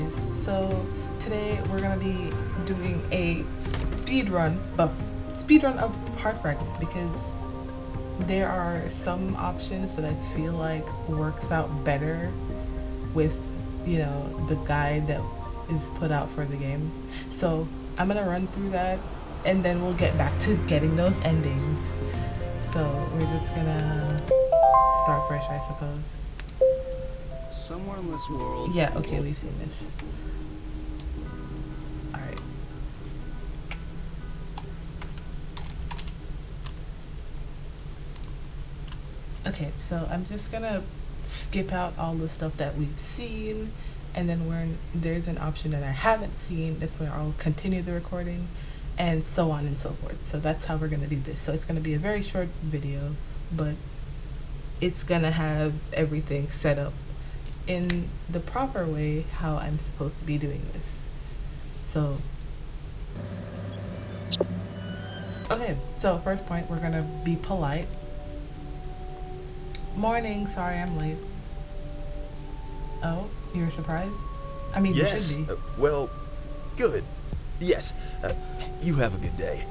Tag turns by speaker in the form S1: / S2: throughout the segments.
S1: guys, so today we're gonna be doing a speedrun of Heart Fragment because there are some options that I feel like works out better with, you know, the guide that is put out for the game. So I'm gonna run through that and then we'll get back to getting those endings. So we're just gonna start fresh, I suppose.
S2: Somewhere in this world.
S1: Yeah, okay, we've seen this. Alright. Okay, so I'm just gonna skip out all the stuff that we've seen, and then there's an option that I haven't seen, that's where I'll continue the recording, and so on and so forth. So that's how we're gonna do this. So it's gonna be a very short video, but it's gonna have everything set up in the proper way how I'm supposed to be doing this. So okay, so first point, we're gonna be polite. Morning, sorry I'm late. Oh, you're surprised? I mean,
S3: yes,
S1: you should be.
S3: Well, good. Yes, you have a good day.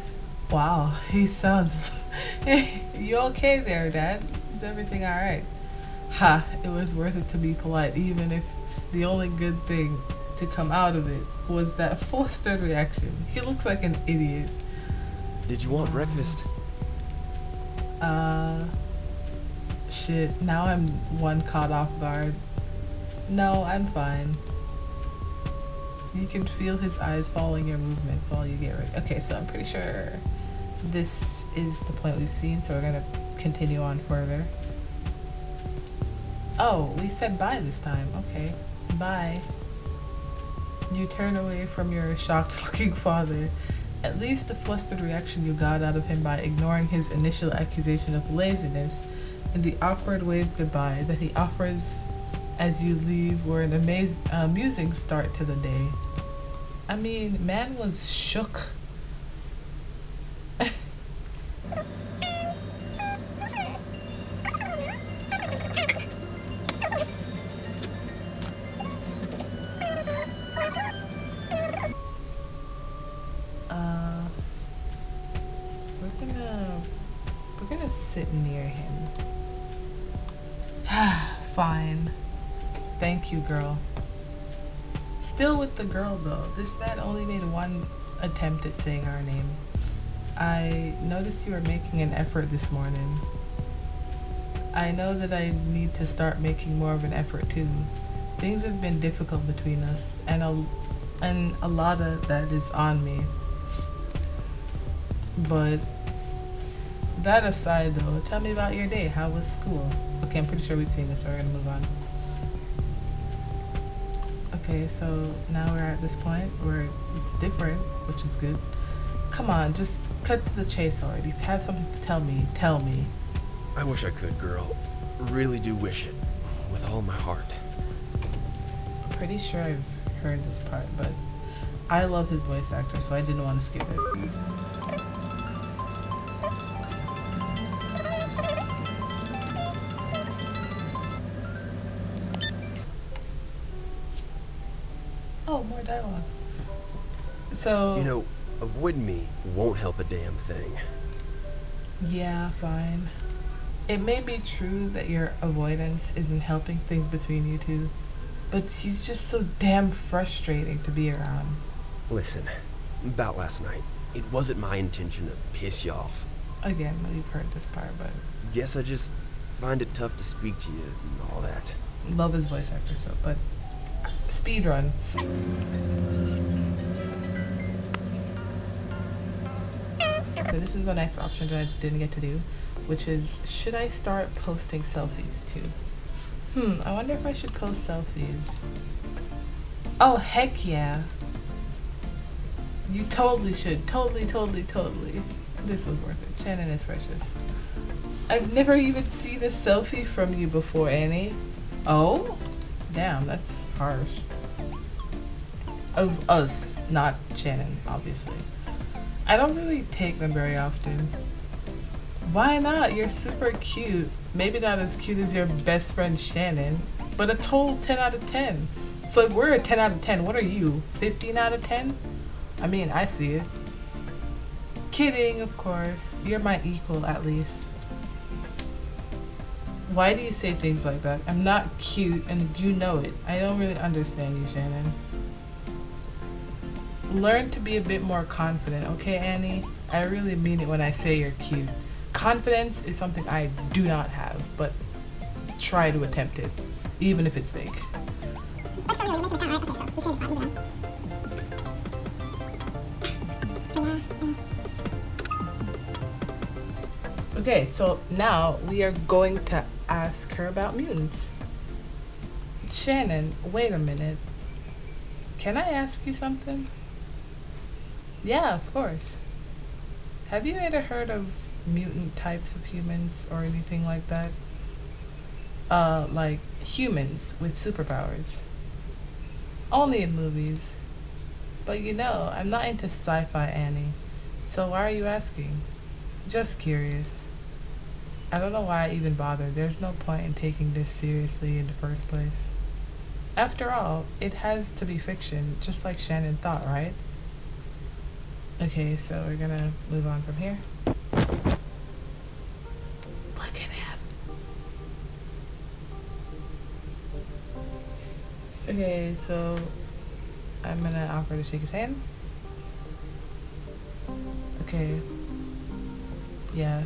S1: Wow, he sounds... You okay there, Dad? Is everything alright? Ha, it was worth it to be polite, even if the only good thing to come out of it was that flustered reaction. He looks like an idiot.
S3: Did you want breakfast?
S1: Shit, now I'm one caught off guard. No, I'm fine. You can feel his eyes following your movements while you get ready. Okay, so I'm pretty sure this is the point we've seen, so we're gonna continue on further. Oh, we said bye this time. Okay, bye. You turn away from your shocked-looking father. At least the flustered reaction you got out of him by ignoring his initial accusation of laziness and the awkward wave goodbye that he offers as you leave were an amusing start to the day. I mean, man was shook. We're gonna sit near him. Fine. Thank you, girl. Still with the girl though. This man only made one attempt at saying our name. I noticed you were making an effort this morning. I know that I need to start making more of an effort too. Things have been difficult between us, and a lot of that is on me. But that aside though, tell me about your day. How was school? Okay, I'm pretty sure we've seen this, so we're gonna move on. Okay, so now we're at this point where it's different, which is good. Come on, just cut to the chase already. If you have something to tell me, tell me.
S3: I wish I could, girl. Really do wish it. With all my heart.
S1: I'm pretty sure I've heard this part, but I love his voice actor, so I didn't want to skip it. Oh, more dialogue. So...
S3: You know, avoiding me won't help a damn thing.
S1: Yeah, fine. It may be true that your avoidance isn't helping things between you two, but he's just so damn frustrating to be around.
S3: Listen, about last night, it wasn't my intention to piss you off.
S1: Again, we've heard this part, but...
S3: Guess I just find it tough to speak to you and all that.
S1: Love his voice actor, so, but... Speedrun. So this is the next option that I didn't get to do, which is, should I start posting selfies too? I wonder if I should post selfies. Oh, heck yeah. You totally should. Totally. This was worth it. Shannon is precious. I've never even seen a selfie from you before, Annie. Oh? Damn, that's harsh. Of us, not Shannon, obviously. I don't really take them very often. Why not? You're super cute. Maybe not as cute as your best friend Shannon, but a total 10 out of 10. So if we're a 10 out of 10, what are you? 15 out of 10? I mean, I see it. Kidding, of course. You're my equal, at least. Why do you say things like that? I'm not cute, and you know it. I don't really understand you, Shannon. Learn to be a bit more confident, okay, Annie? I really mean it when I say you're cute. Confidence is something I do not have, but try to attempt it, even if it's fake. Okay, so now we are going to ask her about mutants. Shannon, wait a minute. Can I ask you something? Yeah, of course. Have you ever heard of mutant types of humans or anything like that? Like humans with superpowers. Only in movies. But you know, I'm not into sci-fi, Annie. So why are you asking? Just curious. I don't know why I even bothered. There's no point in taking this seriously in the first place. After all, it has to be fiction, just like Shannon thought, right? Okay, so we're gonna move on from here. Look at him. Okay, so I'm gonna offer to shake his hand. Okay. Yeah.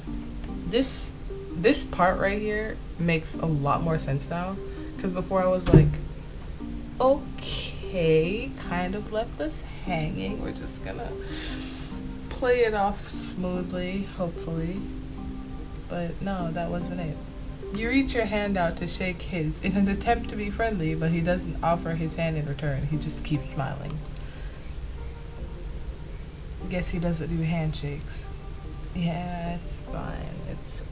S1: This part right here makes a lot more sense now. Because before I was like, okay, kind of left us hanging. We're just gonna play it off smoothly, hopefully. But no, that wasn't it. You reach your hand out to shake his in an attempt to be friendly, but he doesn't offer his hand in return. He just keeps smiling. Guess he doesn't do handshakes. Yeah, it's fine. It's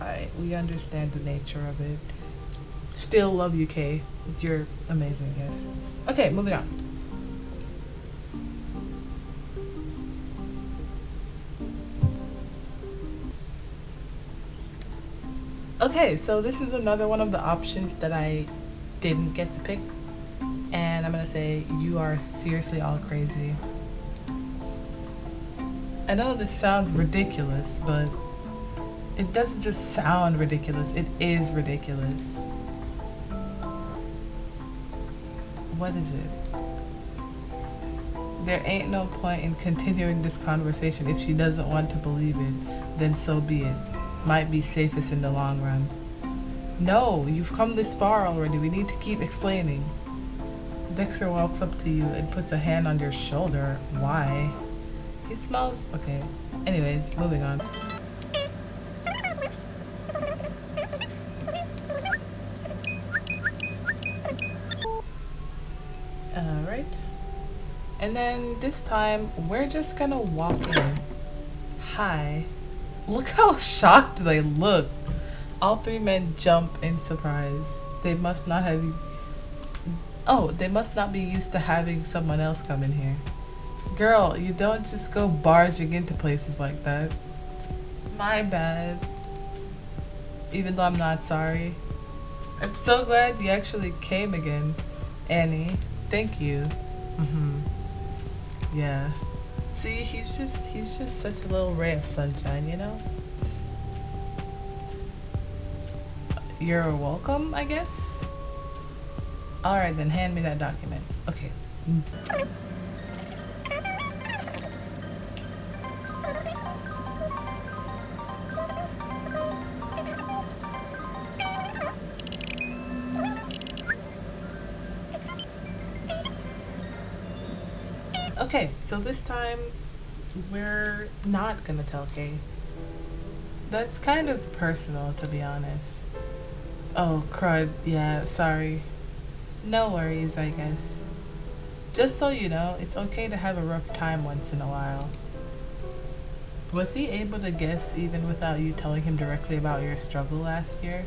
S1: we understand the nature of it. Still love you, Kay. You're amazing, yes. Okay, moving on. Okay, so this is another one of the options that I didn't get to pick. And I'm gonna say, you are seriously all crazy. I know this sounds ridiculous, but it doesn't just sound ridiculous, it is ridiculous. What is it? There ain't no point in continuing this conversation. If she doesn't want to believe it, then so be it. Might be safest in the long run. No, you've come this far already. We need to keep explaining. Dexter walks up to you and puts a hand on your shoulder. Why? He smells... Okay. Anyways, moving on. Alright. And then this time, we're just gonna walk in. Hi. Look how shocked they look. All three men jump in surprise. They must not have... Oh, they must not be used to having someone else come in here. Girl, you don't just go barging into places like that. My bad. Even though I'm not sorry. I'm so glad you actually came again, Annie. Thank you. Yeah. See, he's just such a little ray of sunshine, you know? You're welcome, I guess? Alright then, hand me that document. Okay. Okay, so this time we're not gonna tell Kay. That's kind of personal, to be honest. Oh, crud. Yeah, sorry. No worries, I guess. Just so you know, it's okay to have a rough time once in a while. Was he able to guess even without you telling him directly about your struggle last year?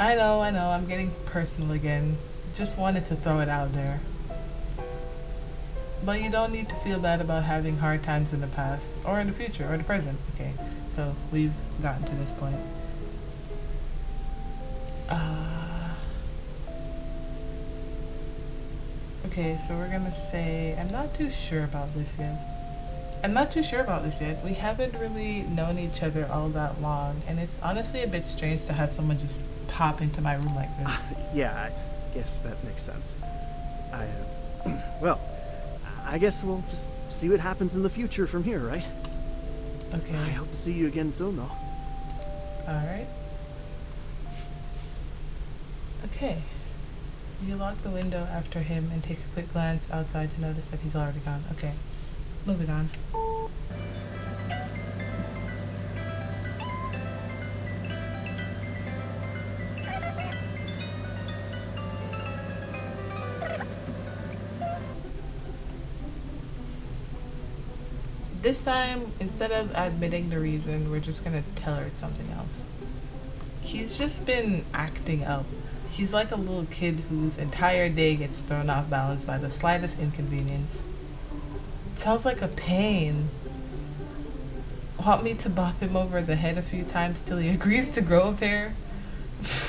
S1: I know, I'm getting personal again. Just wanted to throw it out there. But you don't need to feel bad about having hard times in the past, or in the future, or the present. Okay, so we've gotten to this point. Okay, so we're gonna say I'm not too sure about this yet. We haven't really known each other all that long, and it's honestly a bit strange to have someone just pop into my room like this.
S2: Yeah, I guess that makes sense. Well, I guess we'll just see what happens in the future from here, right?
S1: Okay.
S2: I hope to see you again soon, though.
S1: Alright. Okay. You lock the window after him and take a quick glance outside to notice that he's already gone. Okay. Moving on. This time, instead of admitting the reason, we're just gonna tell her it's something else. He's just been acting up. He's like a little kid whose entire day gets thrown off balance by the slightest inconvenience. It sounds like a pain. Want me to bop him over the head a few times till he agrees to grow a pair?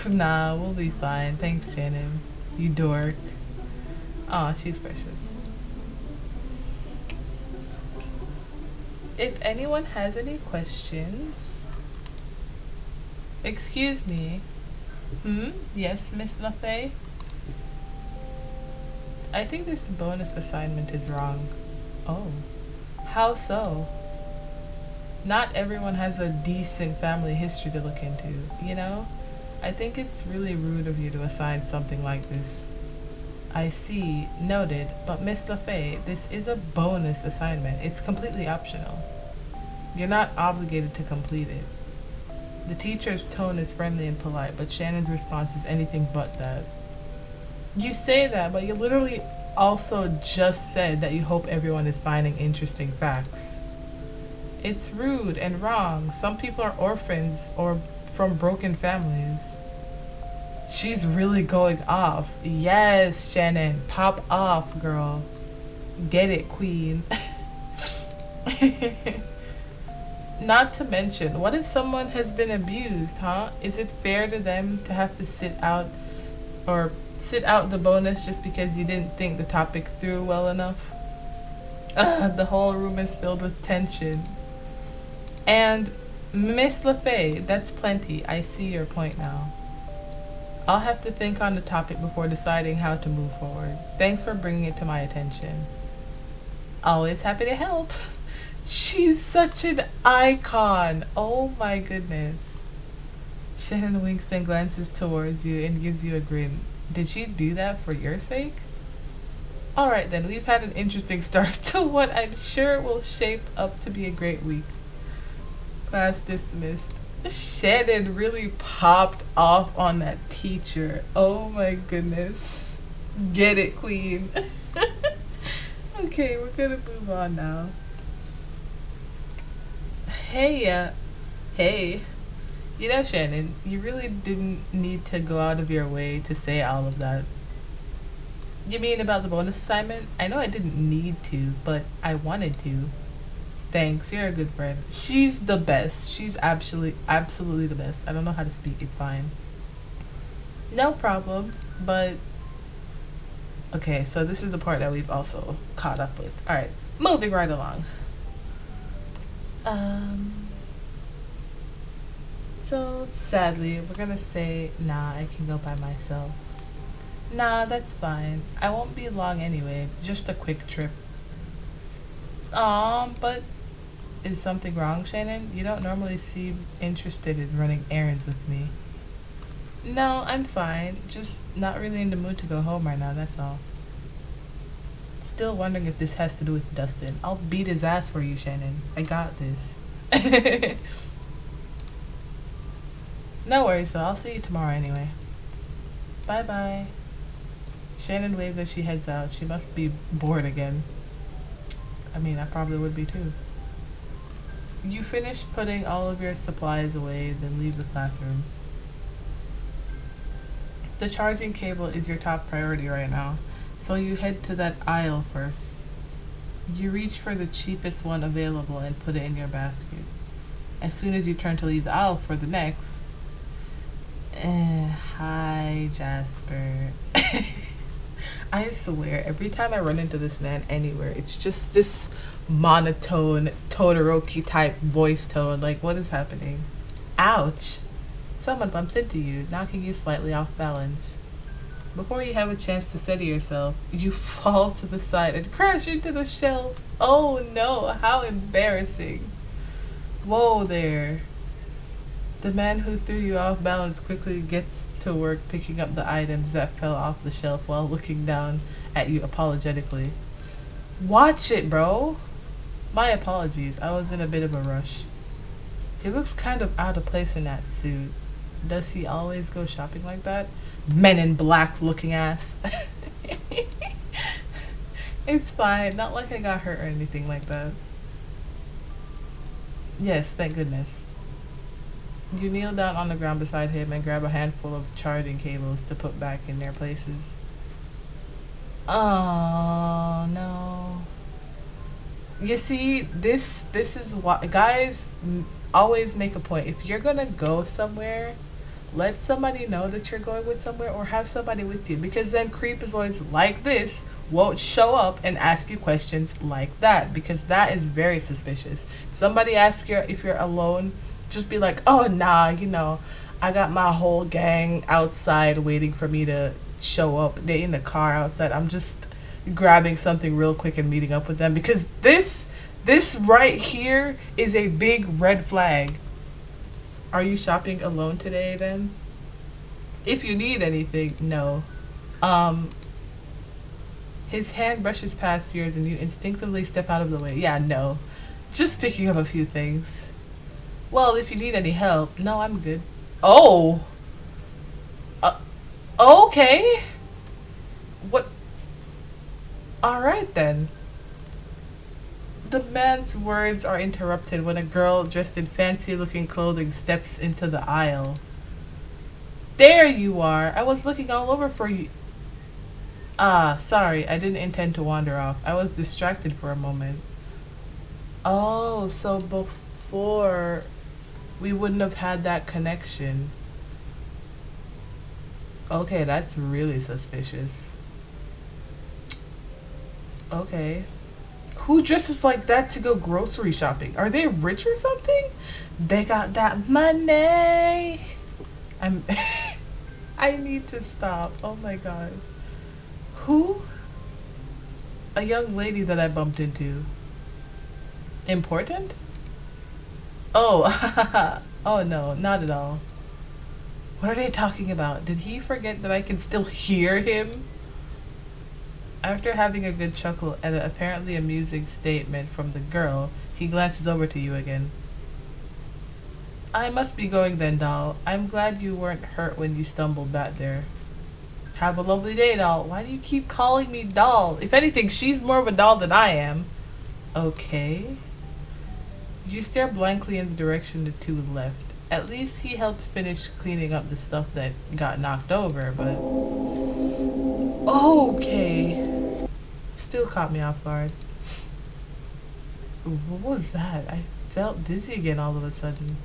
S1: Nah, we'll be fine. Thanks, Shannon. You dork. Aw, she's precious. If anyone has any questions... Excuse me. Yes, Miss LaFay? I think this bonus assignment is wrong. Oh. How so? Not everyone has a decent family history to look into, you know? I think it's really rude of you to assign something like this. I see. Noted. But Miss LaFay, this is a bonus assignment. It's completely optional. You're not obligated to complete it. The teacher's tone is friendly and polite, but Shannon's response is anything but that. You say that, but you literally also just said that you hope everyone is finding interesting facts. It's rude and wrong. Some people are orphans or from broken families. She's really going off. Yes, Shannon. Pop off, girl. Get it, queen. Not to mention, what if someone has been abused, huh? Is it fair to them to have to sit out the bonus just because you didn't think the topic through well enough? The whole room is filled with tension. And Miss LaFay, that's plenty. I see your point now. I'll have to think on the topic before deciding how to move forward. Thanks for bringing it to my attention. Always happy to help. She's such an icon. Oh my goodness. Shannon winks and glances towards you and gives you a grin. Did she do that for your sake? Alright then, we've had an interesting start to what I'm sure will shape up to be a great week. Class dismissed. Shannon really popped off on that teacher. Oh my goodness. Get it, queen. Okay, we're gonna move on now. Hey, you know, Shannon, you really didn't need to go out of your way to say all of that. You mean about the bonus assignment? I know I didn't need to, but I wanted to. Thanks, you're a good friend. She's the best. She's absolutely the best. I don't know how to speak, it's fine. No problem, but... Okay, so this is the part that we've also caught up with. Alright, moving right along. So sadly, we're gonna say, nah, I can go by myself. Nah, that's fine. I won't be long anyway, just a quick trip. But is something wrong, Shannon? You don't normally seem interested in running errands with me. No, I'm fine. Just not really in the mood to go home right now, that's all. Still wondering if this has to do with Dustin. I'll beat his ass for you, Shannon. I got this. No worries, so I'll see you tomorrow anyway. Bye-bye. Shannon waves as she heads out. She must be bored again. I mean, I probably would be too. You finish putting all of your supplies away, then leave the classroom. The charging cable is your top priority right now, so you head to that aisle first. You reach for the cheapest one available and put it in your basket. As soon as you turn to leave the aisle for the next... Hi, Jasper. I swear, every time I run into this man anywhere, it's just this monotone Todoroki type voice tone. Like, what is happening? Ouch! Someone bumps into you, knocking you slightly off balance. Before you have a chance to steady yourself, you fall to the side and crash into the shelf. Oh no, how embarrassing. Whoa there. The man who threw you off balance quickly gets to work picking up the items that fell off the shelf while looking down at you apologetically. Watch it, bro. My apologies, I was in a bit of a rush. He looks kind of out of place in that suit. Does he always go shopping like that? Men in black looking ass. It's fine, not like I got hurt or anything like that. Yes, thank goodness. You kneel down on the ground beside him and grab a handful of charging cables to put back in their places. Oh no. You see, this is what guys always make a point. If you're gonna go somewhere, let somebody know that you're going with somewhere or have somebody with you, because then creep is always like this won't show up and ask you questions like that, because that is very suspicious. If somebody asks you if you're alone, just be like, oh nah, you know, I got my whole gang outside waiting for me to show up. They're in the car outside. I'm just grabbing something real quick and meeting up with them, because this right here is a big red flag. Are you shopping alone today then? If you need anything, no. His hand brushes past yours and you instinctively step out of the way. Yeah, no. Just picking up a few things. Well, if you need any help, no, I'm good. Oh! Okay. What? Alright then. The man's words are interrupted when a girl dressed in fancy-looking clothing steps into the aisle. There you are. I was looking all over for you. Ah, sorry. I didn't intend to wander off. I was distracted for a moment. Oh, so before we wouldn't have had that connection. Okay, that's really suspicious. Okay. Who dresses like that to go grocery shopping? Are they rich or something? They got that money. I need to stop. Oh my god. Who? A young lady that I bumped into. Important? Oh, oh no, not at all. What are they talking about? Did he forget that I can still hear him? After having a good chuckle at an apparently amusing statement from the girl, he glances over to you again. I must be going then, doll. I'm glad you weren't hurt when you stumbled back there. Have a lovely day, doll. Why do you keep calling me doll? If anything, she's more of a doll than I am. Okay. You stare blankly in the direction to the left. At least he helped finish cleaning up the stuff that got knocked over, but... Okay. Still caught me off guard. What was that? I felt dizzy again all of a sudden.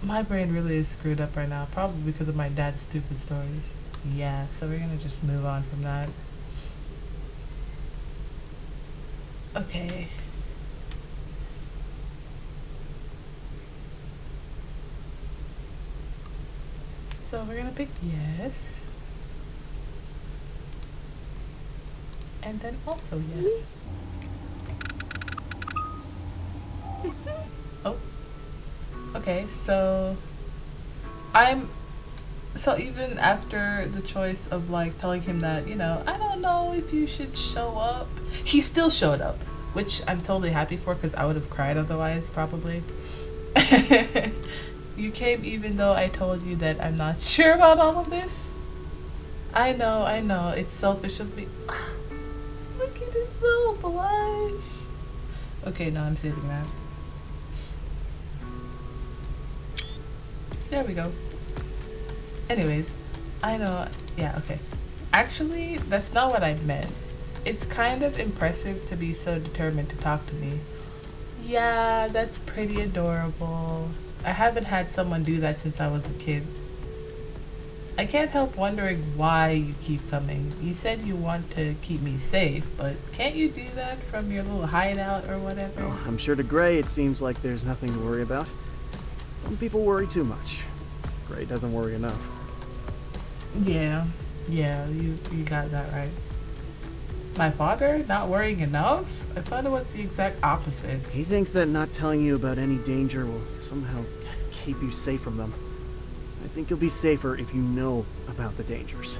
S1: My brain really is screwed up right now, probably because of my dad's stupid stories. Yeah, so we're gonna just move on from that. Okay. So we're gonna pick yes. And then also yes. Oh. Okay, so even after the choice of like telling him that, you know, I don't know if you should show up, he still showed up, which I'm totally happy for because I would have cried otherwise, probably. You came even though I told you that I'm not sure about all of this. I know, it's selfish of me. Look at his little blush. Okay, no, I'm saving that. There we go. Anyways, I know, yeah, okay. Actually, that's not what I meant. It's kind of impressive to be so determined to talk to me. Yeah, that's pretty adorable. I haven't had someone do that since I was a kid. I can't help wondering why you keep coming. You said you want to keep me safe, but can't you do that from your little hideout or whatever?
S2: Well, I'm sure to Gray it seems like there's nothing to worry about. Some people worry too much. Gray doesn't worry enough.
S1: Yeah, you got that right. My father not worrying enough? I thought it was the exact opposite.
S2: He thinks that not telling you about any danger will somehow keep you safe from them. I think you'll be safer if you know about the dangers.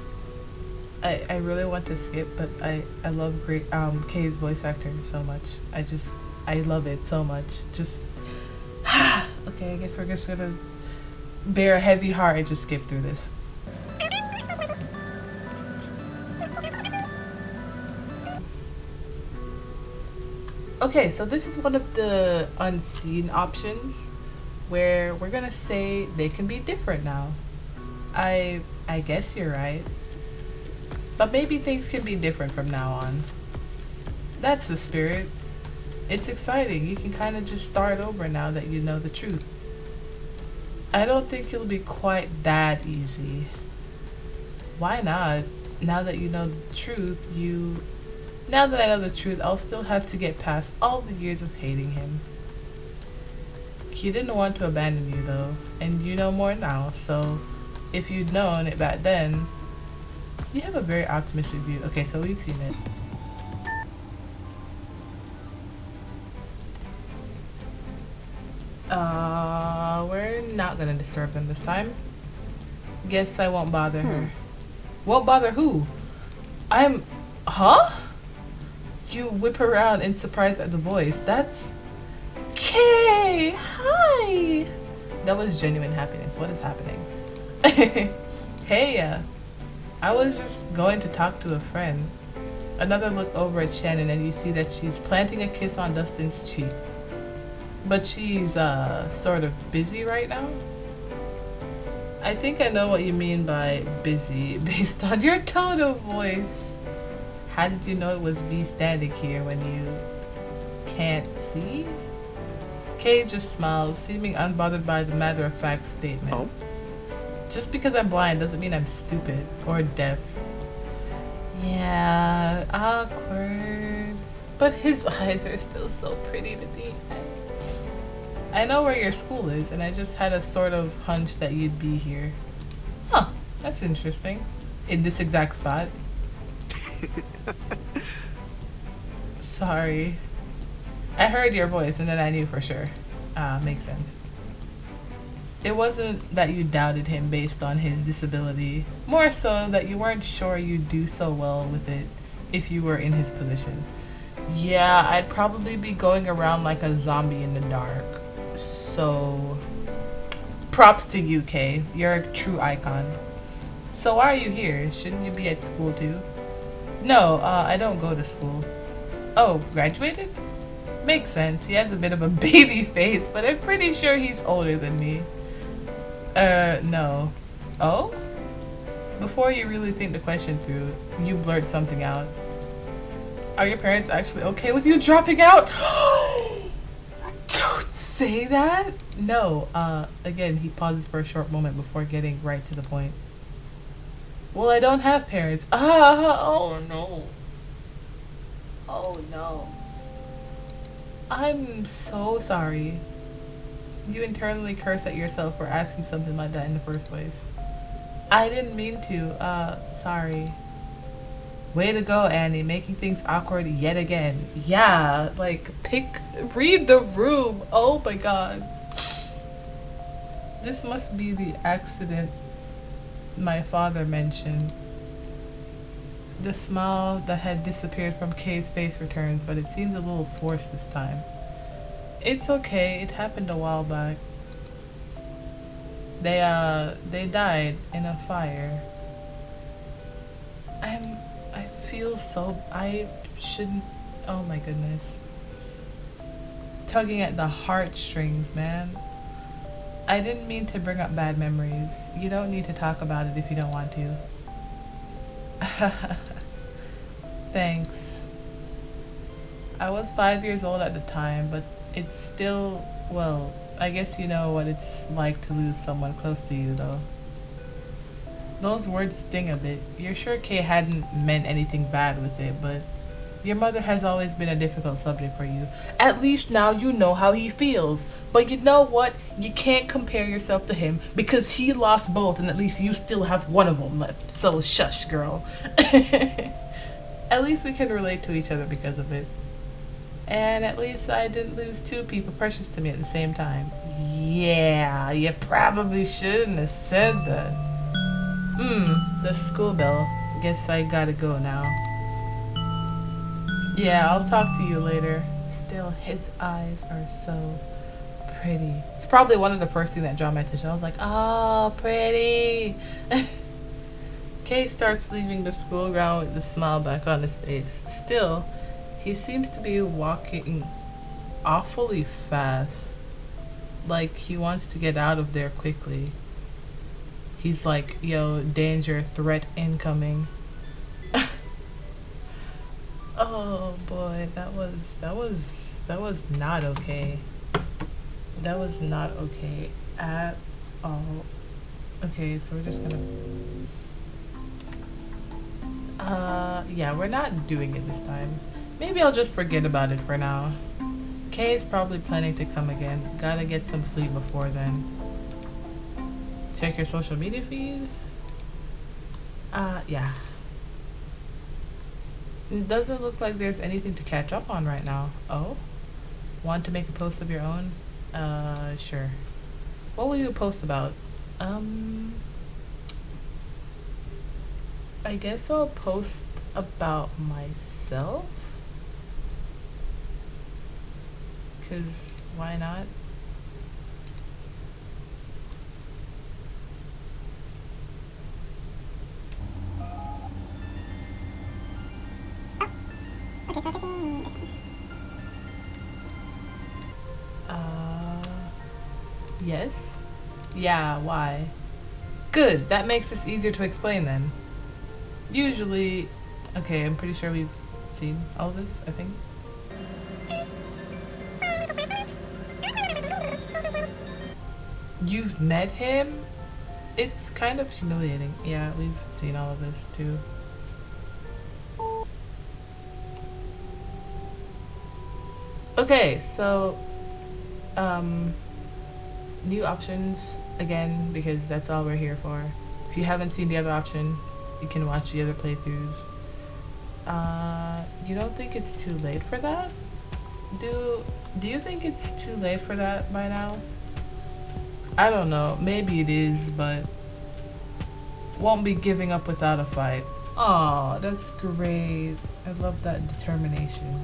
S1: I really want to skip, but I love Kay's voice actor so much. I love it so much. Just okay, I guess we're just gonna bear a heavy heart and just skip through this. Okay, so this is one of the unseen options where we're gonna say they can be different now. I guess you're right. But maybe things can be different from now on. That's the spirit. It's exciting. You can kind of just start over now that you know the truth. I don't think it'll be quite that easy. Why not? Now that you know the truth, Now that I know the truth, I'll still have to get past all the years of hating him. He didn't want to abandon you though, and you know more now, so if you'd known it back then, you have a very optimistic view. Okay, so we've seen it. We're not gonna disturb them this time. Guess I won't bother her. Won't bother who? Huh? You whip around in surprise at the voice. That's Kay! Hi! That was genuine happiness. What is happening? Hey, I was just going to talk to a friend. Another look over at Shannon and you see that she's planting a kiss on Dustin's cheek. But she's, sort of busy right now? I think I know what you mean by busy based on your tone of voice. How did you know it was me standing here when you can't see? Kay just smiles, seeming unbothered by the matter-of-fact statement.
S2: Oh?
S1: Just because I'm blind doesn't mean I'm stupid or deaf. Yeah, awkward. But his eyes are still so pretty to me. I know where your school is, and I just had a sort of hunch that you'd be here. Huh, that's interesting. In this exact spot. Sorry. I heard your voice and then I knew for sure. Makes sense. It wasn't that you doubted him based on his disability, more so that you weren't sure you'd do so well with it if you were in his position. Yeah, I'd probably be going around like a zombie in the dark. So, props to you, Kay. You're a true icon. So why are you here? Shouldn't you be at school too? No, I don't go to school. Oh, graduated? Makes sense. He has a bit of a baby face, but I'm pretty sure he's older than me. No. Oh? Before you really think the question through, you blurt something out. Are your parents actually okay with you dropping out? Don't say that! No, again, he pauses for a short moment before getting right to the point. Well, I don't have parents. Oh no. Oh no. I'm so sorry. You internally curse at yourself for asking something like that in the first place. I didn't mean to. Sorry. Way to go, Annie, making things awkward yet again. Yeah, like, read the room. Oh my god. This must be the accident my father mentioned. The smile that had disappeared from Kay's face returns, but it seems a little forced this time. It's okay, it happened a while back. They died in a fire. I feel so, I shouldn't, oh my goodness. Tugging at the heartstrings, man. I didn't mean to bring up bad memories. You don't need to talk about it if you don't want to. Thanks. I was 5 years old at the time, but it's still, well, I guess you know what it's like to lose someone close to you, though. Those words sting a bit. You're sure Kay hadn't meant anything bad with it, but your mother has always been a difficult subject for you. At least now you know how he feels. But you know what? You can't compare yourself to him because he lost both and at least you still have one of them left. So shush, girl. At least we can relate to each other because of it. And at least I didn't lose two people precious to me at the same time. Yeah, you probably shouldn't have said that. The school bell. Guess I gotta go now. Yeah, I'll talk to you later. Still, his eyes are so pretty. It's probably one of the first things that drew my attention. I was like, oh, pretty. Kay starts leaving the school ground with the smile back on his face. Still, he seems to be walking awfully fast. Like he wants to get out of there quickly. He's like, yo, danger, threat incoming. Oh boy, that was not okay. That was not okay at all. Okay, so we're just gonna yeah, we're not doing it this time. Maybe I'll just forget about it for now. Kay is probably planning to come again. Gotta get some sleep before then. Check your social media feed. Yeah. It doesn't look like there's anything to catch up on right now. Oh? Want to make a post of your own? Sure. What will you post about? I guess I'll post about myself? 'Cause why not? Yes? Yeah, why? Good, that makes this easier to explain then. Usually, okay, I'm pretty sure we've seen all this, I think. You've met him? It's kind of humiliating. Yeah, we've seen all of this too. Okay, so, new options again because that's all we're here for. If you haven't seen the other option, you can watch the other playthroughs. You don't think it's too late for that? Do you think it's too late for that by now? I don't know. Maybe it is, but won't be giving up without a fight. Aw, that's great. I love that determination.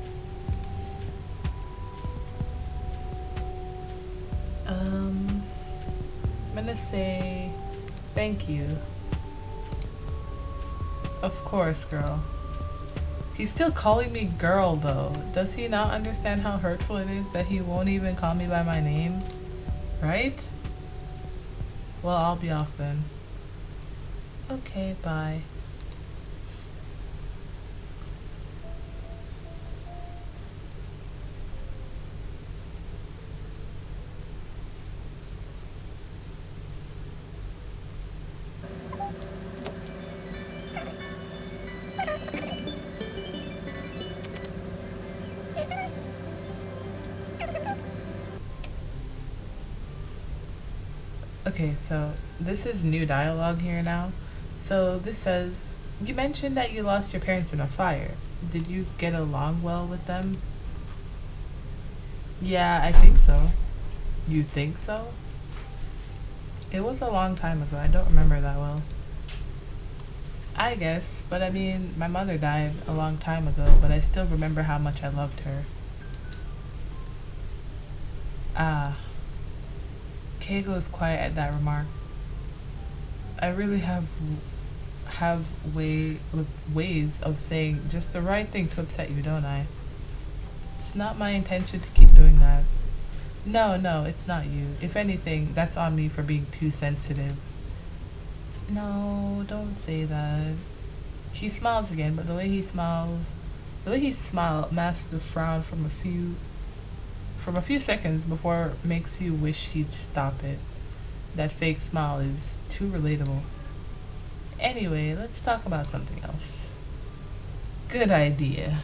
S1: I'm gonna say thank you. Of course, girl. He's still calling me girl though. Does he not understand how hurtful it is that he won't even call me by my name? Right? Well, I'll be off then. Okay, bye. Okay, so this is new dialogue here now. So this says, you mentioned that you lost your parents in a fire. Did you get along well with them? Yeah, I think so. You think so? It was a long time ago. I don't remember that well. I guess, but I mean, my mother died a long time ago, but I still remember how much I loved her. Ah. Kay goes quiet at that remark. I really have ways of saying just the right thing to upset you, don't I? It's not my intention to keep doing that. No, it's not you. If anything, that's on me for being too sensitive. No, don't say that. He smiles again, but the way he smiled masks the frown from a few seconds before it makes you wish he'd stop it. That fake smile is too relatable. Anyway, let's talk about something else. Good idea.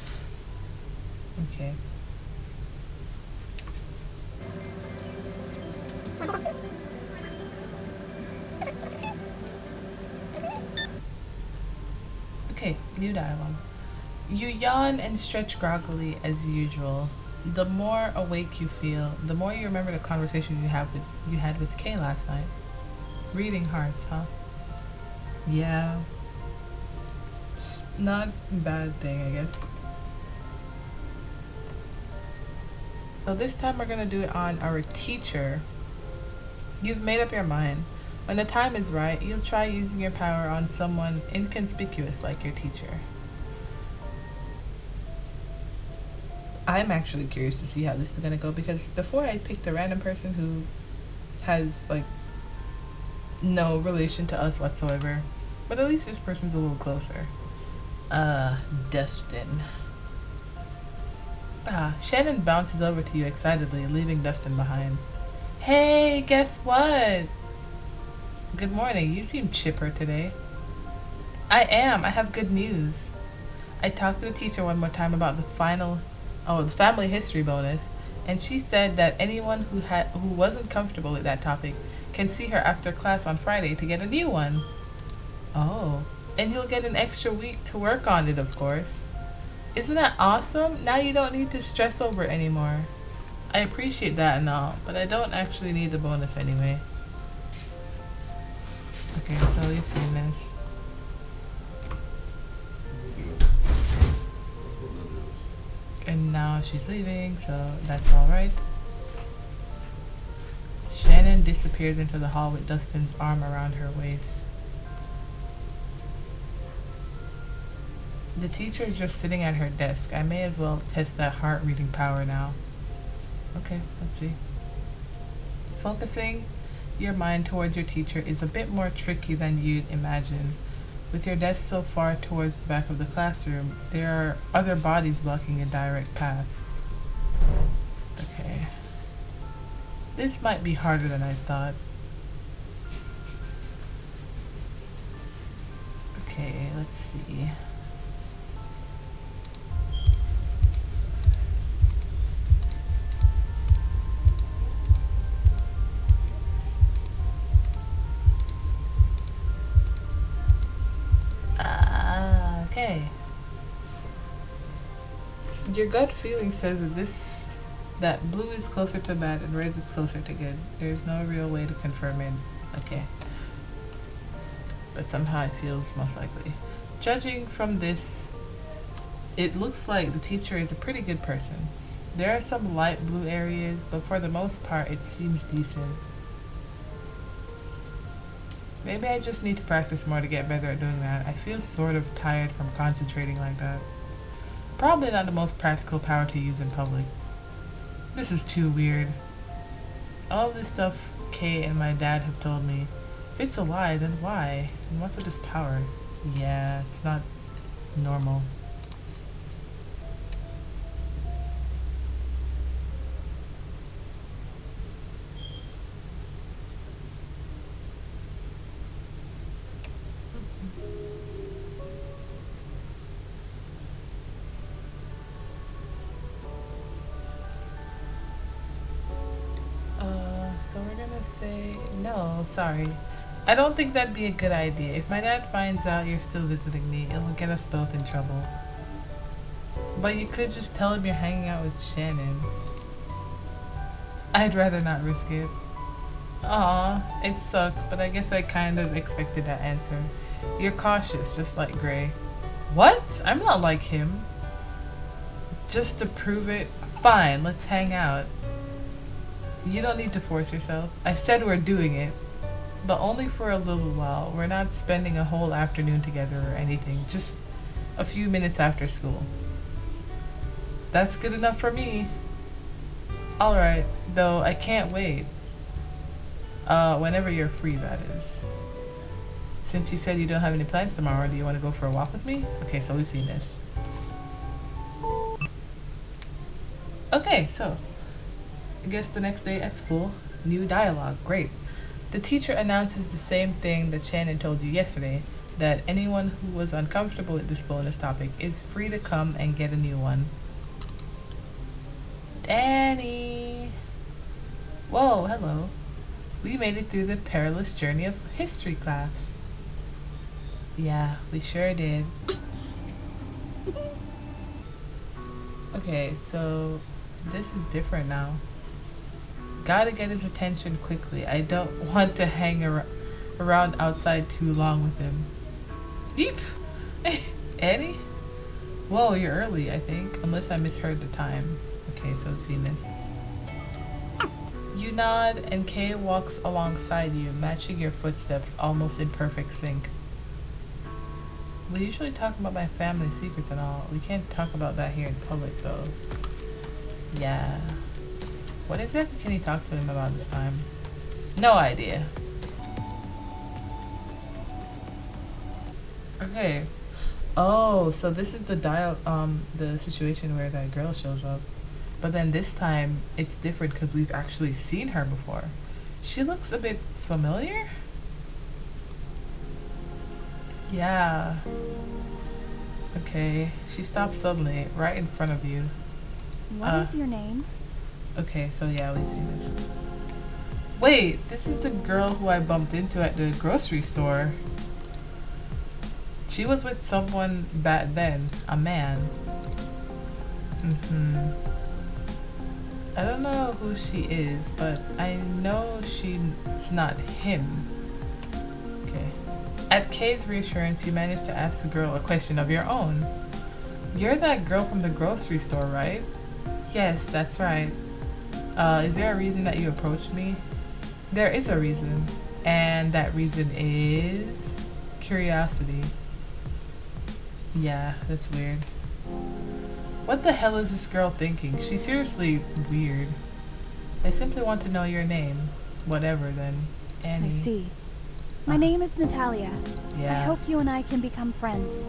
S1: Okay. Okay, new dialogue. You yawn and stretch groggily as usual. The more awake you feel, the more you remember the conversation you had with Kay last night. Reading hearts, huh? Yeah. Not a bad thing, I guess. So this time we're gonna do it on our teacher. You've made up your mind. When the time is right, you'll try using your power on someone inconspicuous like your teacher. I'm actually curious to see how this is gonna go because before I picked a random person who has like no relation to us whatsoever. But at least this person's a little closer. Dustin. Shannon bounces over to you excitedly, leaving Dustin behind. Hey, guess what? Good morning. You seem chipper today. I am. I have good news. I talked to the teacher one more time about the family history bonus, and she said that anyone who wasn't comfortable with that topic can see her after class on Friday to get a new one. Oh, and you'll get an extra week to work on it, of course. Isn't that awesome? Now you don't need to stress over it anymore. I appreciate that and all, but I don't actually need the bonus anyway. Okay, so you've seen this. And now she's leaving, so that's alright. Shannon disappears into the hall with Dustin's arm around her waist. The teacher is just sitting at her desk. I may as well test that heart reading power now. Okay, let's see. Focusing your mind towards your teacher is a bit more tricky than you'd imagine. With your desk so far towards the back of the classroom, there are other bodies blocking a direct path. Okay. This might be harder than I thought. Okay, let's see. Okay. Your gut feeling says that blue is closer to bad and red is closer to good. There's no real way to confirm it. Okay. But somehow it feels most likely. Judging from this, it looks like the teacher is a pretty good person. There are some light blue areas, but for the most part it seems decent. Maybe I just need to practice more to get better at doing that. I feel sort of tired from concentrating like that. Probably not the most practical power to use in public. This is too weird. All this stuff Kay and my dad have told me. If it's a lie, then why? And what's with this power? Yeah, it's not normal. So we're gonna say, no, sorry. I don't think that'd be a good idea. If my dad finds out you're still visiting me, it'll get us both in trouble. But you could just tell him you're hanging out with Shannon. I'd rather not risk it. Aw, it sucks, but I guess I kind of expected that answer. You're cautious, just like Gray. What? I'm not like him. Just to prove it, fine, let's hang out. You don't need to force yourself. I said we're doing it, but only for a little while. We're not spending a whole afternoon together or anything, just a few minutes after school. That's good enough for me. Alright, though I can't wait. Whenever you're free, that is. Since you said you don't have any plans tomorrow, do you want to go for a walk with me? Okay, so we've seen this. Okay, so I guess the next day at school, new dialogue, great. The teacher announces the same thing that Shannon told you yesterday. that anyone who was uncomfortable with this bonus topic is free to come and get a new one. Danny! Whoa, hello. We made it through the perilous journey of history class. Yeah, we sure did. Okay, so this is different now. Gotta get his attention quickly. I don't want to hang around outside too long with him. Beep! Annie? Whoa, you're early, I think. Unless I misheard the time. Okay, so I've seen this. You nod and Kay walks alongside you, matching your footsteps almost in perfect sync. We usually talk about my family secrets and all. We can't talk about that here in public though. Yeah. What exactly can he talk to him about this time? No idea. Okay. Oh, so this is the situation where that girl shows up. But then this time it's different because we've actually seen her before. She looks a bit familiar? Yeah. Okay. She stops suddenly, right in front of you.
S4: What is your name?
S1: Okay, so yeah, we've seen this. Wait, this is the girl who I bumped into at the grocery store. She was with someone back then, a man. I don't know who she is, but I know she's not him. Okay. At Kay's reassurance, you managed to ask the girl a question of your own. You're that girl from the grocery store, right? Yes, that's right. Is there a reason that you approached me? There is a reason. And that reason is curiosity. Yeah, that's weird. What the hell is this girl thinking? She's seriously weird. I simply want to know your name. Whatever then. Annie.
S4: I see. My name is Natalia.
S1: Yeah.
S4: I hope you and I can become friends.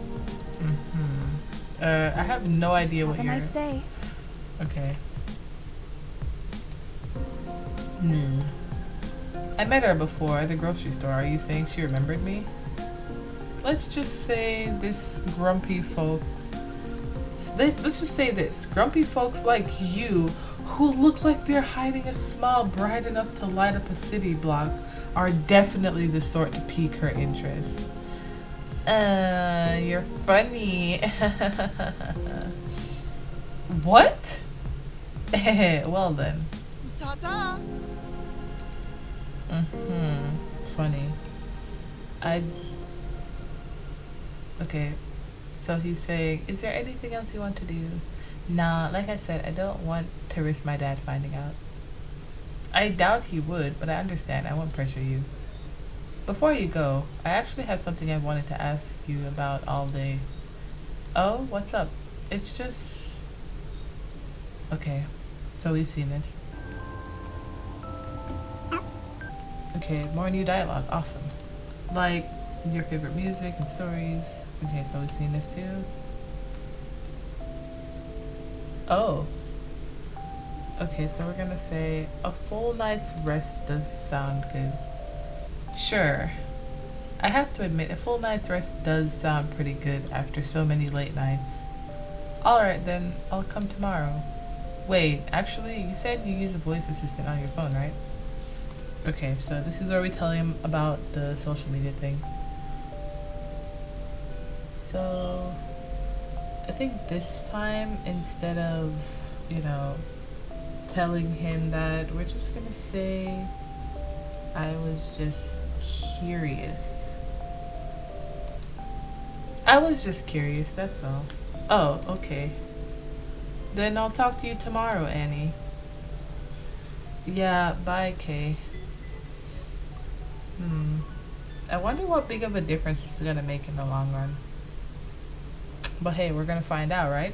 S1: I have no idea what
S4: Have a
S1: you're...
S4: nice day.
S1: Okay. I met her before at the grocery store. Are you saying she remembered me? Let's just say this grumpy folks... Let's just say this. Grumpy folks like you, who look like they're hiding a smile bright enough to light up a city block, are definitely the sort to pique her interest. You're funny. What? Well then.
S5: Ta-ta!
S1: Funny. Okay. So he's saying, is there anything else you want to do? Nah, like I said, I don't want to risk my dad finding out. I doubt he would, but I understand. I won't pressure you. Before you go, I actually have something I wanted to ask you about all day. Oh, what's up? It's just... Okay, so we've seen this. Okay, more new dialogue. Awesome. Like, your favorite music and stories. Okay, so we've seen this too. Oh. Okay, so we're gonna say a full night's rest does sound good. Sure. I have to admit, a full night's rest does sound pretty good after so many late nights. Alright then, I'll come tomorrow. Wait, actually, you said you use a voice assistant on your phone, right? Okay, so this is where we tell him about the social media thing. So, I think this time, instead of, you know, telling him that, we're just gonna say, I was just curious. I was just curious, that's all. Oh, okay. Then I'll talk to you tomorrow, Annie. Yeah, bye, Kay. I wonder what big of a difference this is gonna make in the long run. But hey, we're gonna find out, right?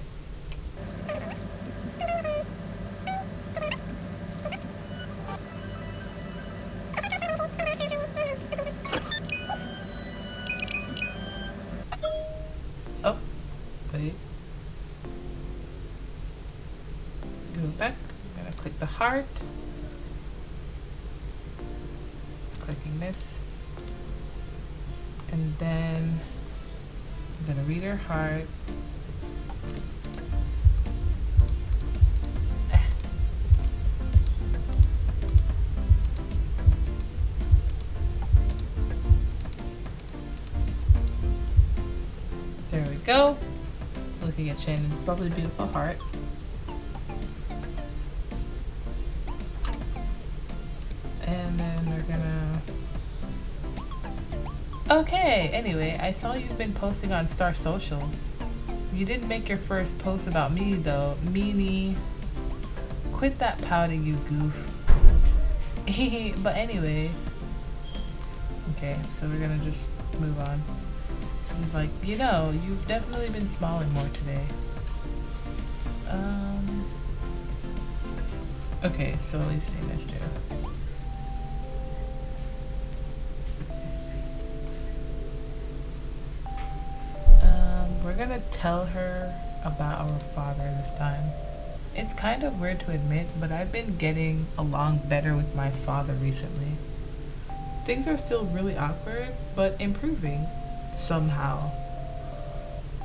S1: Oh, wait. Go back. I'm gonna click the heart. Clicking this. And then I'm gonna read her heart. There we go. Looking at Shannon's lovely, beautiful heart. And then we're gonna... Okay, anyway, I saw you've been posting on Star Social. You didn't make your first post about me, though. Meanie. Quit that pouting, you goof. But anyway. Okay, so we're gonna just move on. He's like, you know, you've definitely been smiling more today. Okay, so we've seen this too. We're gonna tell her about our father this time. It's kind of weird to admit, but I've been getting along better with my father recently. Things are still really awkward, but improving. Somehow.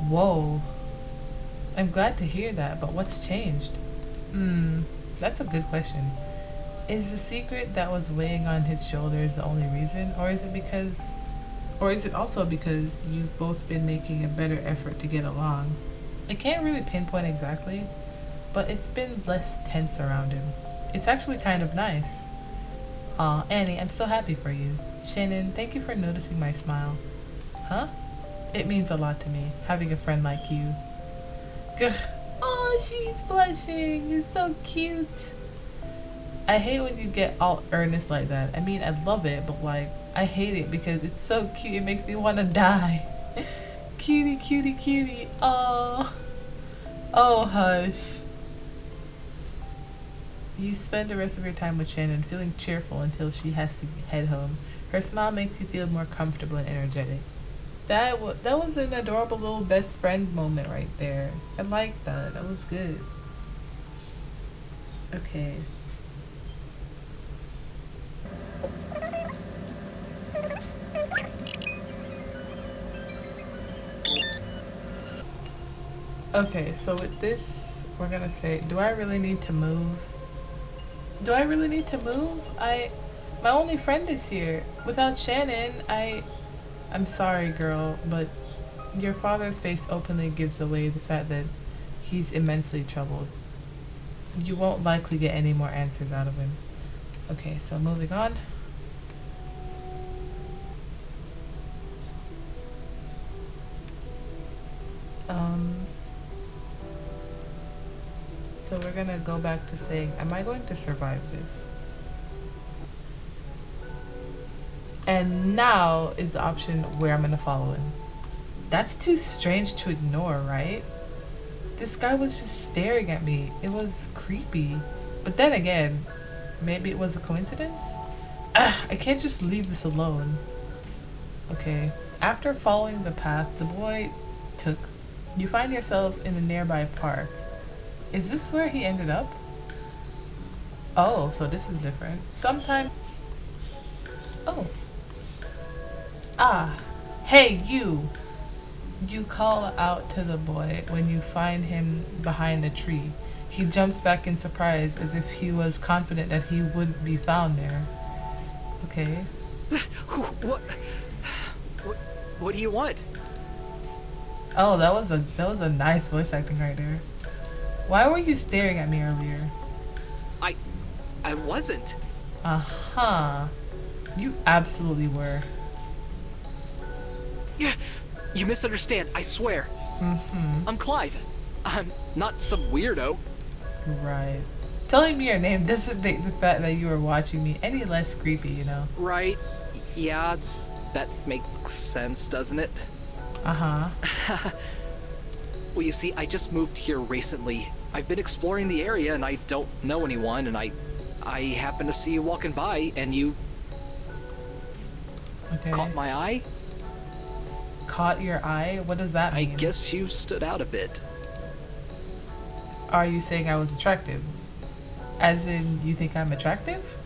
S1: Whoa. I'm glad to hear that, but what's changed? That's a good question. Is the secret that was weighing on his shoulders the only reason, or is it also because you've both been making a better effort to get along? I can't really pinpoint exactly, but it's been less tense around him. It's actually kind of nice. Aw, Annie, I'm so happy for you. Shannon, thank you for noticing my smile. Huh? It means a lot to me, having a friend like you. Oh, she's blushing. You're so cute. I hate when you get all earnest like that. I mean, I love it, but like, I hate it because it's so cute. It makes me want to die. Cutie, cutie, cutie. Oh. Oh, hush. You spend the rest of your time with Shannon feeling cheerful until she has to head home. Her smile makes you feel more comfortable and energetic. That was an adorable little best friend moment right there. I like that. That was good. Okay. Okay, so with this, we're gonna say, do I really need to move? Do I really need to move? My only friend is here. Without Shannon, I'm sorry, girl, but your father's face openly gives away the fact that he's immensely troubled. You won't likely get any more answers out of him. Okay, so moving on. So we're gonna go back to saying, am I going to survive this? And now is the option where I'm gonna follow him. That's too strange to ignore, right? This guy was just staring at me. It was creepy. But then again, maybe it was a coincidence? I can't just leave this alone. Okay, after following the path the boy took, you find yourself in a nearby park. Is this where he ended up? Oh, so this is different. Sometime... Oh. Ah. Hey, you! You call out to the boy when you find him behind a tree. He jumps back in surprise as if he was confident that he wouldn't be found there. Okay.
S5: What do you want?
S1: Oh, that was a nice voice acting right there. Why were you staring at me earlier?
S5: I wasn't.
S1: Uh-huh. You absolutely were.
S5: Yeah, you misunderstand, I swear. I'm Clive. I'm not some weirdo.
S1: Right. Telling me your name doesn't make the fact that you were watching me any less creepy, you know?
S5: Right? Yeah, that makes sense, doesn't it?
S1: Uh-huh.
S5: Well, you see, I just moved here recently. I've been exploring the area and I don't know anyone, and I happened to see you walking by and you caught my eye.
S1: Caught your eye? What does that mean?
S5: I guess you stood out a bit.
S1: Are you saying I was attractive? As in, you think I'm attractive?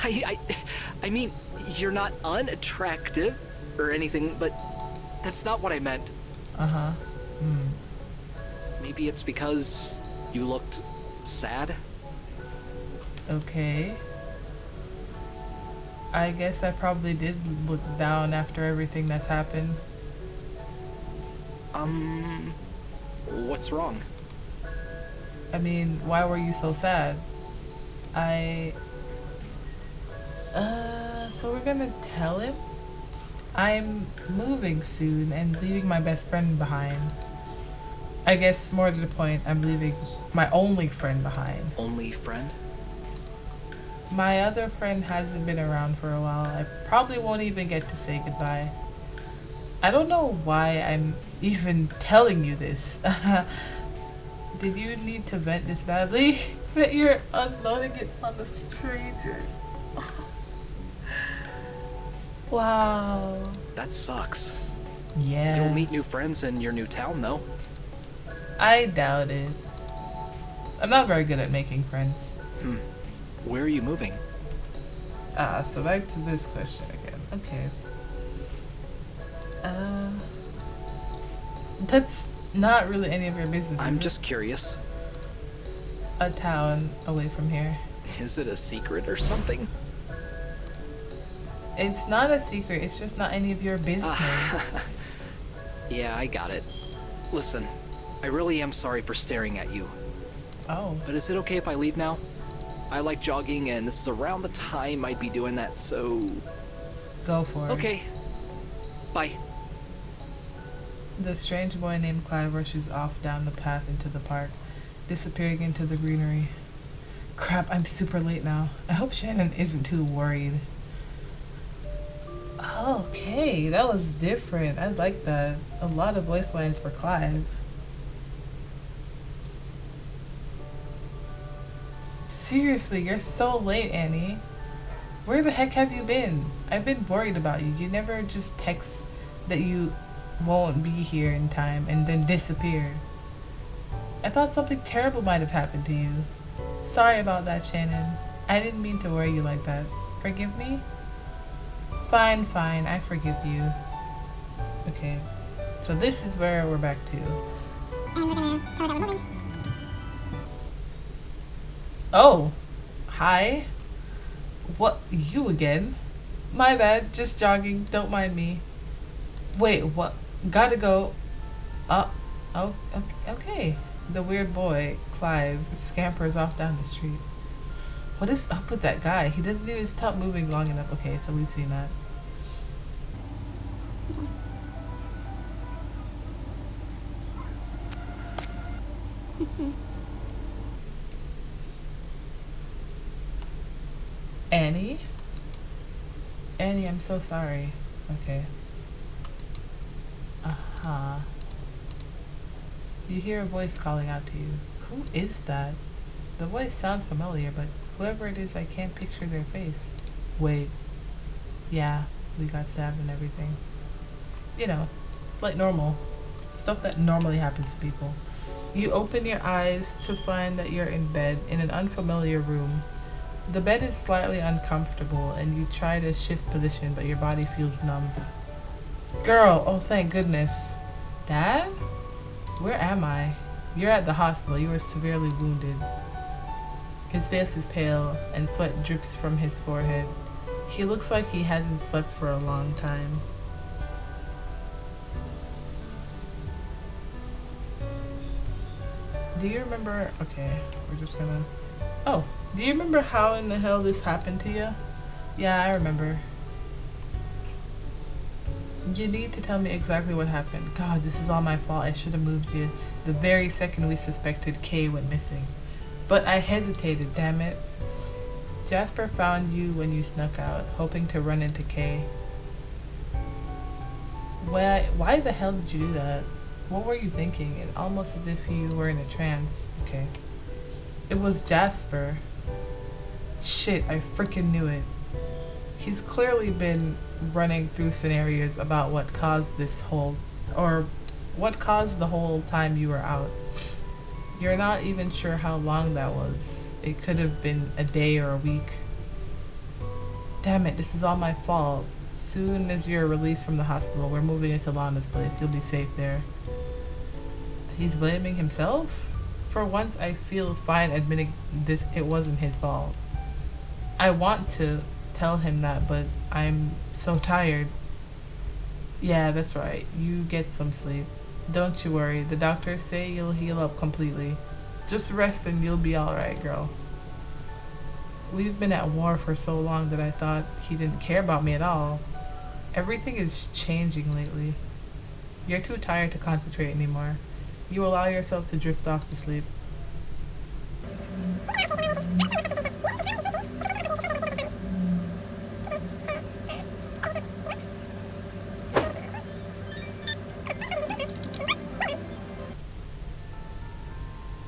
S5: I mean, you're not unattractive or anything, but that's not what I meant.
S1: Uh-huh.
S5: Maybe it's because you looked sad?
S1: Okay. I guess I probably did look down after everything that's happened.
S5: What's wrong?
S1: I mean, why were you so sad? So we're gonna tell him? I'm moving soon and leaving my best friend behind. I guess more to the point, I'm leaving my only friend behind.
S5: Only friend?
S1: My other friend hasn't been around for a while. I probably won't even get to say goodbye. I don't know why I'm even telling you this. Did you need to vent this badly? That you're unloading it on a stranger? Wow.
S5: That sucks.
S1: Yeah.
S5: You'll meet new friends in your new town, though.
S1: I doubt it. I'm not very good at making friends.
S5: Where are you moving?
S1: So back to this question again. Okay. That's not really any of your business.
S5: I'm
S1: is it?
S5: just curious.
S1: A town away from here.
S5: Is it a secret or something?
S1: It's not a secret, it's just not any of your business.
S5: Yeah, I got it. Listen, I really am sorry for staring at you.
S1: Oh.
S5: But is it okay if I leave now? I like jogging, and this is around the time I'd be doing that, so...
S1: Go for it.
S5: Okay. Bye.
S1: The strange boy named Clive rushes off down the path into the park, disappearing into the greenery. Crap, I'm super late now. I hope Shannon isn't too worried. Okay, that was different. I like that. A lot of voice lines for Clive. Seriously, you're so late, Annie. Where the heck have you been? I've been worried about you. You never just text that you won't be here in time and then disappear. I thought something terrible might have happened to you. Sorry about that, Shannon. I didn't mean to worry you like that. Forgive me? Fine, fine. I forgive you. Okay. So this is where we're back to.
S6: And we're gonna tell that we're moving.
S1: Oh. Hi. What? You again? My bad. Just jogging. Don't mind me. Wait, what? Gotta go. Oh, okay. The weird boy, Clive, scampers off down the street. What is up with that guy? He doesn't even stop moving long enough. Okay, so we've seen that. Annie? Annie, I'm so sorry. Okay. Uh-huh. You hear a voice calling out to you. Who is that? The voice sounds familiar, but whoever it is, I can't picture their face. Wait. Yeah, we got stabbed and everything. You know, like normal. Stuff that normally happens to people. You open your eyes to find that you're in bed in an unfamiliar room. The bed is slightly uncomfortable and you try to shift position, but your body feels numb. Girl, oh thank goodness. Dad? Where am I? You're at the hospital. You were severely wounded. His face is pale and sweat drips from his forehead. He looks like he hasn't slept for a long time. Do you remember? Okay, we're just gonna... Oh, do you remember how in the hell this happened to you? Yeah, I remember. You need to tell me exactly what happened. God, this is all my fault. I should have moved you the very second we suspected Kay went missing. But I hesitated, damn it. Jasper found you when you snuck out, hoping to run into Kay. Why the hell did you do that? What were you thinking? It almost as if you were in a trance. Okay. It was Jasper. Shit, I freaking knew it. He's clearly been running through scenarios about what caused this whole, or what caused the whole time you were out. You're not even sure how long that was. It could have been a day or a week. Damn it, this is all my fault. Soon as you're released from the hospital, we're moving into Lana's place. You'll be safe there. He's blaming himself? For once, I feel fine admitting this. It wasn't his fault. I want to tell him that, but I'm so tired. Yeah, that's right. You get some sleep. Don't you worry. The doctors say you'll heal up completely. Just rest and you'll be alright, girl. We've been at war for so long that I thought he didn't care about me at all. Everything is changing lately. You're too tired to concentrate anymore. You allow yourself to drift off to sleep.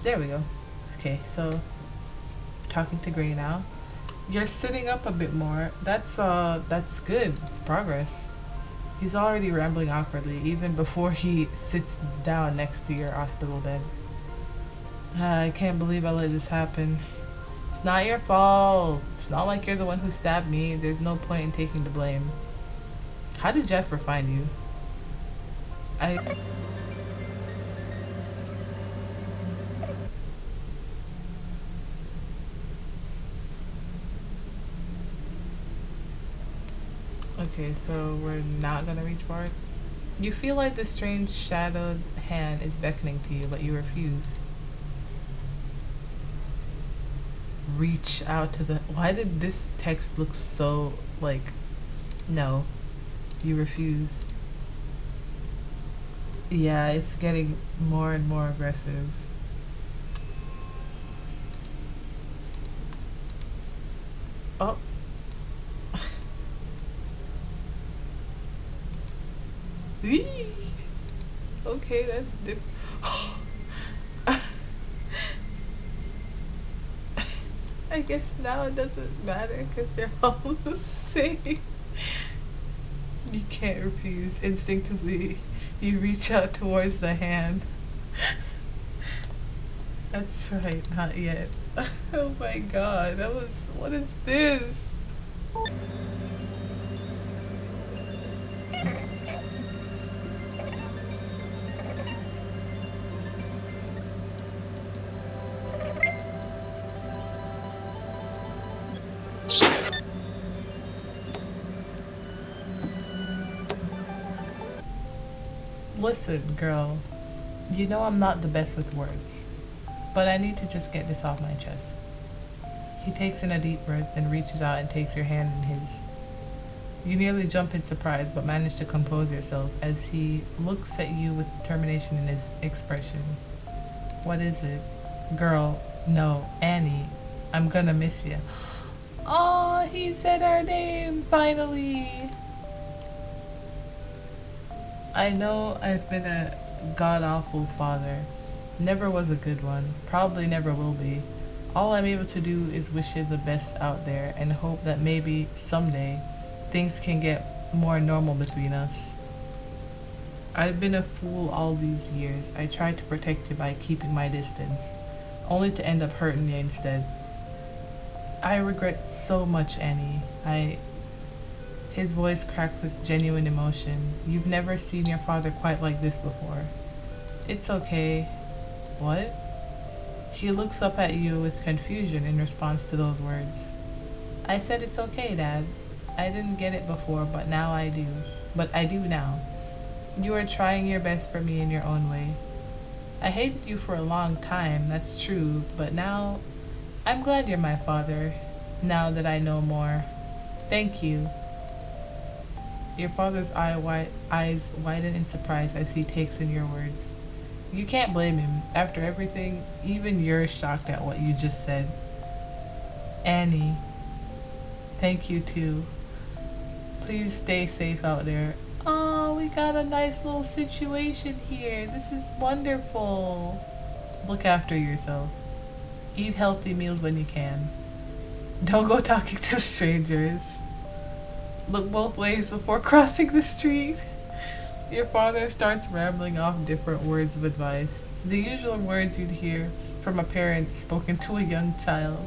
S1: There we go. Okay, so talking to Gray now. You're sitting up a bit more. That's good. It's progress. He's already rambling awkwardly, even before he sits down next to your hospital bed. I can't believe I let this happen. It's not your fault. It's not like you're the one who stabbed me. There's no point in taking the blame. How did Jasper find you? Okay, so we're not gonna reach for it. You feel like this strange shadowed hand is beckoning to you, but you refuse. Reach out to the... Why did this text look so, like... No. You refuse. Yeah, it's getting more and more aggressive. Oh. Okay, that's I guess now it doesn't matter because they're all the same. You can't refuse. Instinctively, you reach out towards the hand. That's right, not yet. Oh my god, that was... What is this? Listen, girl, you know I'm not the best with words, but I need to just get this off my chest. He takes in a deep breath and reaches out and takes your hand in his. You nearly jump in surprise, but manage to compose yourself as he looks at you with determination in his expression. What is it? Girl, no, Annie, I'm gonna miss you. Oh, he said our name, finally. I know I've been a god-awful father. Never was a good one. Probably never will be. All I'm able to do is wish you the best out there and hope that maybe someday things can get more normal between us. I've been a fool all these years. I tried to protect you by keeping my distance, only to end up hurting you instead. I regret so much, Annie. His voice cracks with genuine emotion. You've never seen your father quite like this before. It's okay. What? He looks up at you with confusion in response to those words. I said it's okay, Dad. I didn't get it before, but now I do. But I do now. You are trying your best for me in your own way. I hated you for a long time, that's true, but now I'm glad you're my father, now that I know more. Thank you. Your father's eyes widen in surprise as he takes in your words. You can't blame him. After everything, even you're shocked at what you just said. Annie, thank you too. Please stay safe out there. Oh, we got a nice little situation here. This is wonderful. Look after yourself. Eat healthy meals when you can. Don't go talking to strangers. Look both ways before crossing the street. Your father starts rambling off different words of advice, the usual words you'd hear from a parent spoken to a young child.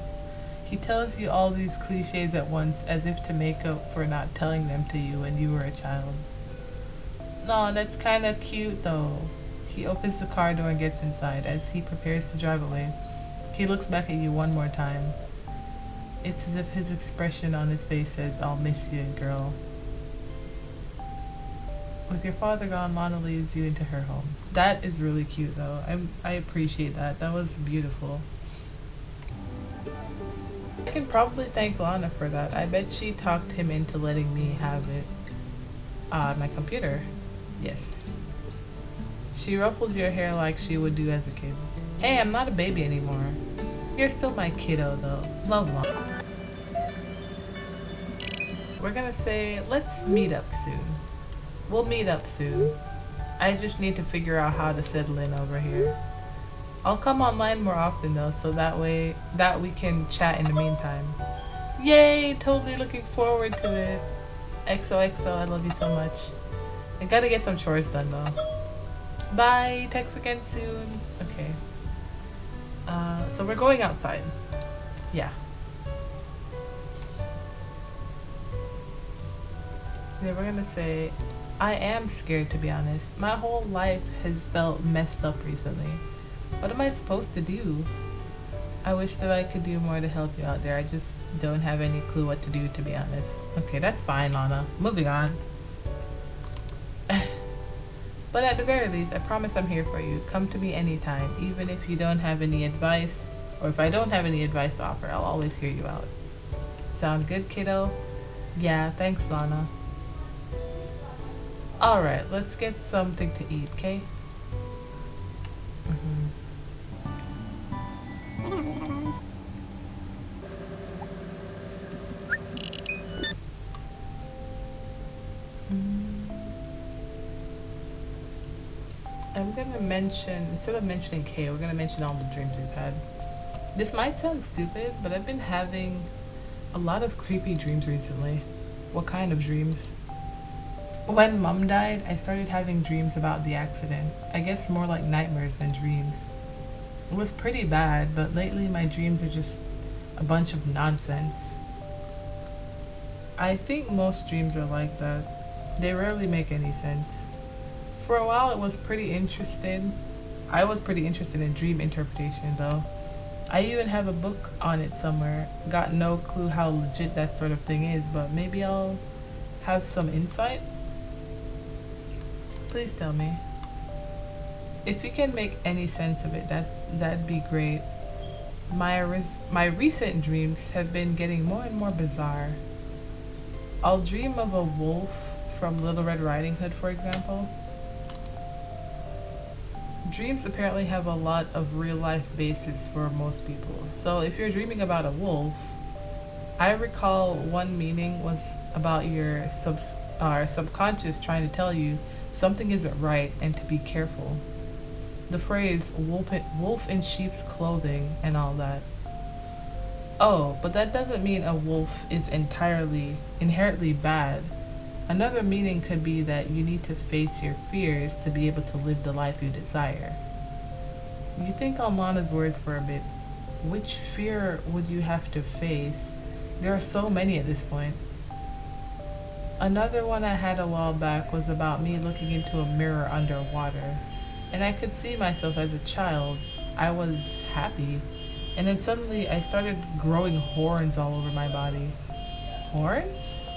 S1: He tells you all these cliches at once as if to make up for not telling them to you when you were a child. No, that's kind of cute though. He opens the car door and gets inside. As he prepares to drive away, he looks back at you one more time. It's as if his expression on his face says, "I'll miss you, girl." With your father gone, Lana leads you into her home. That is really cute though. I appreciate that. That was beautiful. I can probably thank Lana for that. I bet she talked him into letting me have it on my computer. Yes. She ruffles your hair like she would do as a kid. Hey, I'm not a baby anymore. You're still my kiddo though. Love Lana. We're gonna say, let's meet up soon. We'll meet up soon. I just need to figure out how to settle in over here. I'll come online more often though, so that way we can chat in the meantime. Yay! Totally looking forward to it. XOXO, I love you so much. I gotta get some chores done though. Bye! Text again soon. Okay. So we're going outside. Yeah. Then we're gonna say, I am scared to be honest. My whole life has felt messed up recently. What am I supposed to do? I wish that I could do more to help you out there. I just don't have any clue what to do, to be honest. Okay, that's fine, Lana. Moving on. But at the very least, I promise I'm here for you. Come to me anytime, even if you don't have any advice, or if I don't have any advice to offer, I'll always hear you out. Sound good, kiddo? Yeah, thanks, Lana. Alright, let's get something to eat, okay? I'm gonna mention, instead of mentioning K, we're gonna mention all the dreams we've had. This might sound stupid, but I've been having a lot of creepy dreams recently. What kind of dreams? When Mom died, I started having dreams about the accident. I guess more like nightmares than dreams. It was pretty bad, but lately my dreams are just a bunch of nonsense. I think most dreams are like that. They rarely make any sense. For a while it was pretty interesting. I was pretty interested in dream interpretation though. I even have a book on it somewhere. Got no clue how legit that sort of thing is, but maybe I'll have some insight? Please tell me. If you can make any sense of it, that'd be great. My recent dreams have been getting more and more bizarre. I'll dream of a wolf from Little Red Riding Hood, for example. Dreams apparently have a lot of real life basis for most people. So if you're dreaming about a wolf, I recall one meaning was about your subconscious trying to tell you something isn't right and to be careful. The phrase wolf in sheep's clothing and all that. Oh, but that doesn't mean a wolf is inherently bad. Another meaning could be that you need to face your fears to be able to live the life you desire. You think on Lana's words for a bit. Which fear would you have to face? There are so many at this point. Another one I had a while back was about me looking into a mirror underwater, and I could see myself as a child. I was happy, and then suddenly I started growing horns all over my body. Horns?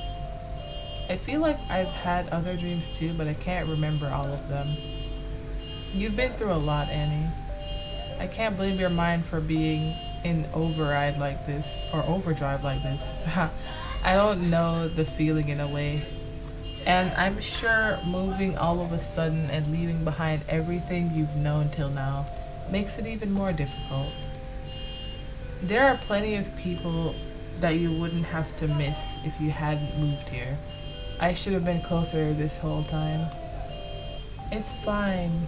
S1: I feel like I've had other dreams too, but I can't remember all of them. You've been through a lot, Annie. I can't blame your mind for being in overdrive like this. I don't know the feeling in a way. And I'm sure moving all of a sudden and leaving behind everything you've known till now makes it even more difficult. There are plenty of people that you wouldn't have to miss if you hadn't moved here. I should have been closer this whole time. It's fine.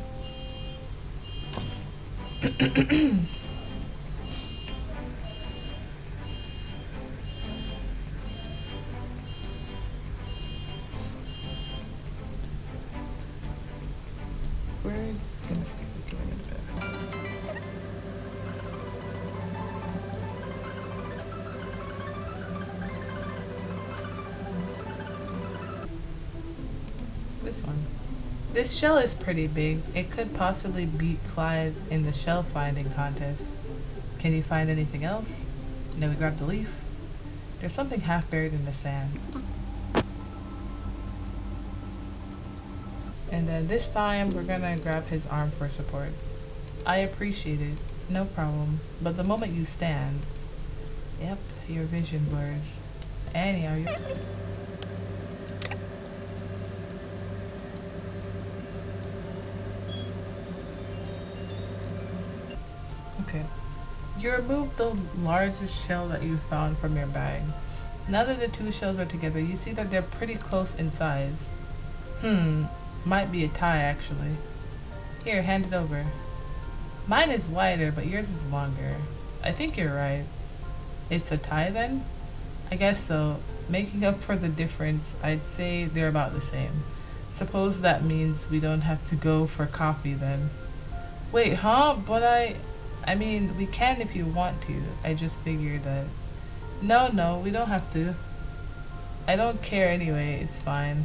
S1: We're gonna stick with going into bed. one. This shell is pretty big. It could possibly beat Clive in the shell finding contest. Can you find anything else? Then we grab the leaf. There's something half buried in the sand. And then this time we're gonna grab his arm for support. I appreciate it, no problem. But the moment you stand, yep, your vision blurs. Anyhow, you. Okay. You remove the largest shell that you found from your bag. Now that the two shells are together, you see that they're pretty close in size. Might be a tie actually. Here, hand it over. Mine is wider, but yours is longer. I think you're right. It's a tie then? I guess so. Making up for the difference, I'd say they're about the same. Suppose that means we don't have to go for coffee then. Wait, huh? But I mean, we can if you want to. I just figured that. No, we don't have to. I don't care anyway, it's fine.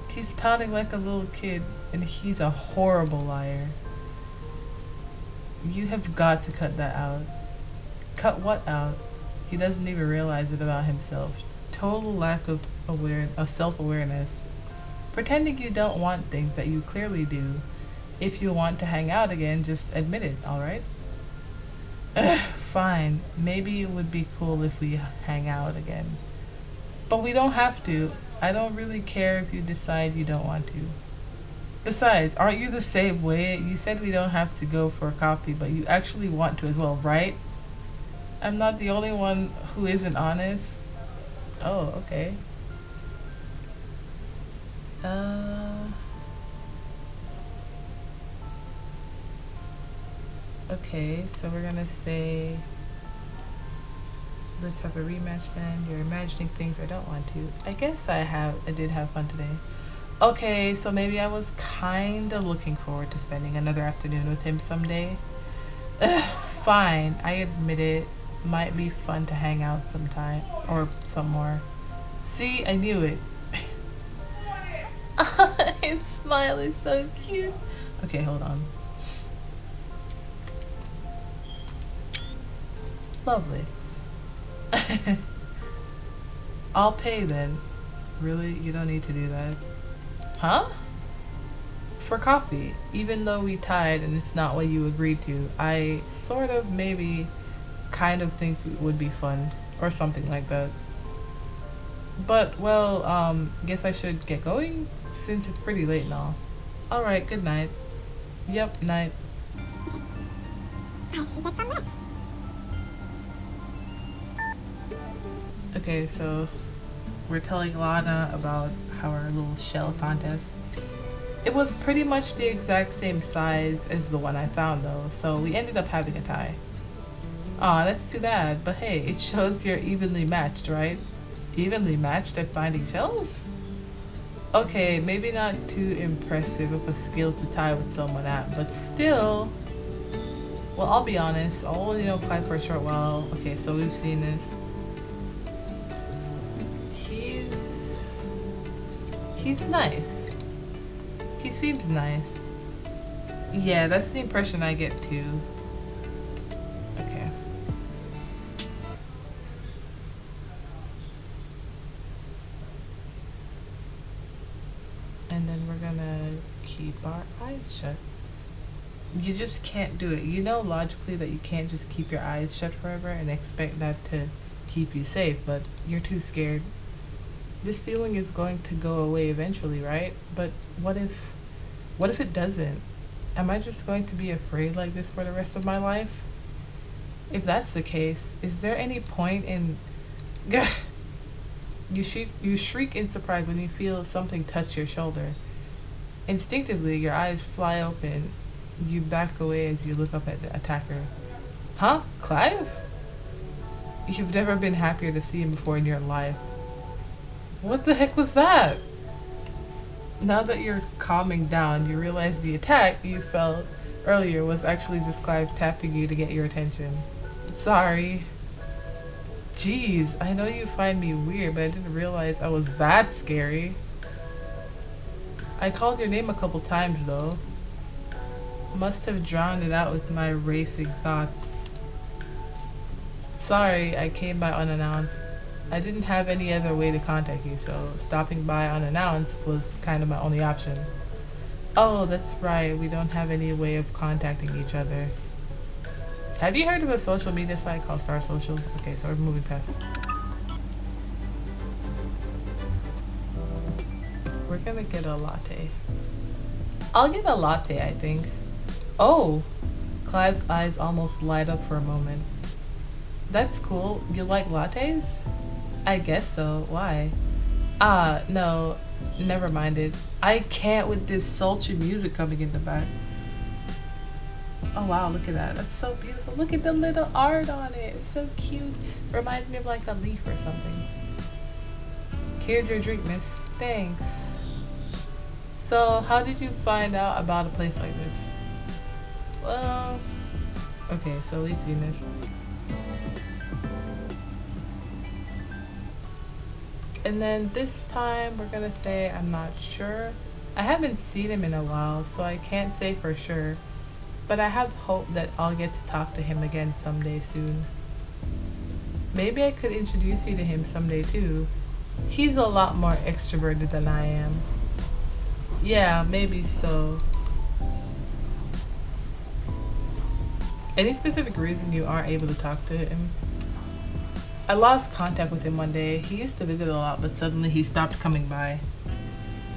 S1: He's pouting like a little kid, and he's a horrible liar. You have got to cut that out. Cut what out? He doesn't even realize it about himself. Total lack of self-awareness. Pretending you don't want things that you clearly do. If you want to hang out again, just admit it, alright? Fine. Maybe it would be cool if we hang out again. But we don't have to. I don't really care if you decide you don't want to. Besides, aren't you the same way? You said we don't have to go for a coffee, but you actually want to as well, right? I'm not the only one who isn't honest. Oh, okay. Okay, so we're gonna say, let's have a rematch then. You're imagining things I don't want to. I guess I did have fun today. Okay, so maybe I was kinda looking forward to spending another afternoon with him someday. Fine, I admit it. Might be fun to hang out sometime, or some more. See, I knew it. His smile is so cute. Okay, hold on. Lovely. I'll pay then. Really? You don't need to do that. Huh? For coffee. Even though we tied and it's not what you agreed to, I sort of maybe kind of think it would be fun. Or something like that. But, well, guess I should get going since it's pretty late now. Alright, good night. Yep, night.
S6: I should get some rest.
S1: Okay, so we're telling Lana about our little shell contest. It was pretty much the exact same size as the one I found though, so we ended up having a tie. Aw, that's too bad, but hey, it shows you're evenly matched, right? Evenly matched at finding shells? Okay, maybe not too impressive of a skill to tie with someone at, but still. Well, I'll be honest, I'll only know Clive for a short while. Okay, so we've seen this. He's nice. He seems nice. Yeah, that's the impression I get too. Okay. And then we're gonna keep our eyes shut. You just can't do it. You know logically that you can't just keep your eyes shut forever and expect that to keep you safe, but you're too scared. This feeling is going to go away eventually, right? But what if it doesn't? Am I just going to be afraid like this for the rest of my life? If that's the case, is there any point in... You shriek in surprise when you feel something touch your shoulder. Instinctively, your eyes fly open. You back away as you look up at the attacker. Huh? Clive? You've never been happier to see him before in your life. What the heck was that? Now that you're calming down, you realize the attack you felt earlier was actually just Clive tapping you to get your attention. Sorry. Jeez, I know you find me weird, but I didn't realize I was that scary. I called your name a couple times though. Must have drowned it out with my racing thoughts. Sorry, I came by unannounced. I didn't have any other way to contact you, so stopping by unannounced was kind of my only option. Oh, that's right, we don't have any way of contacting each other. Have you heard of a social media site called Star Social? Okay, so we're moving past it. We're gonna get a latte. I'll get a latte, I think. Oh! Clive's eyes almost light up for a moment. That's cool. You like lattes? I guess so. Why? Ah, no. Never mind it. I can't with this sultry music coming in the back. Oh wow, look at that. That's so beautiful. Look at the little art on it. It's so cute. Reminds me of like a leaf or something. Here's your drink, miss. Thanks. So, how did you find out about a place like this? Well, okay, so we've seen this. And then this time we're gonna say I'm not sure. I haven't seen him in a while, so I can't say for sure. But I have hope that I'll get to talk to him again someday soon. Maybe I could introduce you to him someday too. He's a lot more extroverted than I am. Yeah, maybe so. Any specific reason you aren't able to talk to him? I lost contact with him one day. He used to visit a lot, but suddenly he stopped coming by.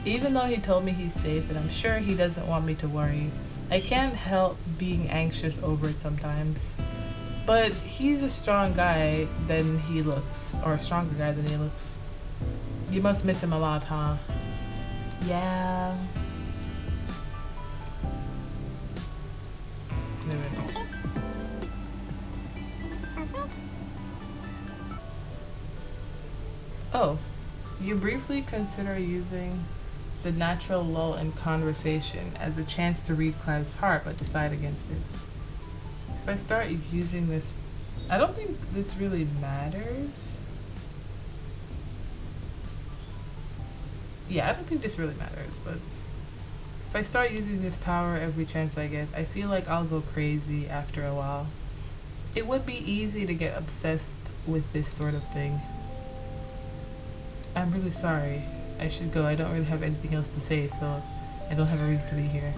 S1: Even though he told me he's safe, and I'm sure he doesn't want me to worry, I can't help being anxious over it sometimes. But he's a strong guy than he looks, or a stronger guy than he looks. You must miss him a lot, huh? Yeah. Oh, you briefly consider using the natural lull in conversation as a chance to read Clive's heart, but decide against it. If I start using this, I don't think this really matters. Yeah, I don't think this really matters, but if I start using this power every chance I get, I feel like I'll go crazy after a while. It would be easy to get obsessed with this sort of thing. I'm really sorry. I should go. I don't really have anything else to say, so I don't have a reason to be here.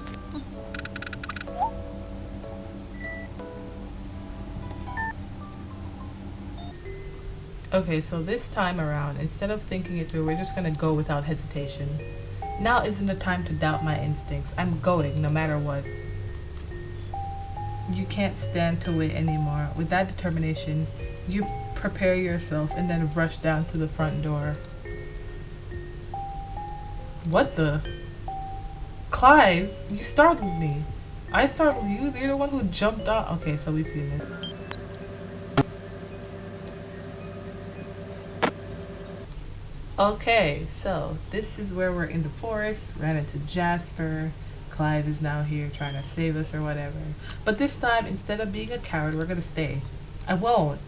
S1: Okay, so this time around, instead of thinking it through, we're just gonna go without hesitation. Now isn't the time to doubt my instincts. I'm going, no matter what. You can't stand to wait anymore. With that determination, you prepare yourself and then rush down to the front door. What the? Clive, you startled me. I startled you? You're the one who jumped out. Okay, so we've seen it. Okay, so this is where we're in the forest, ran into Jasper. Clive is now here trying to save us or whatever. But this time, instead of being a coward, we're gonna stay. I won't.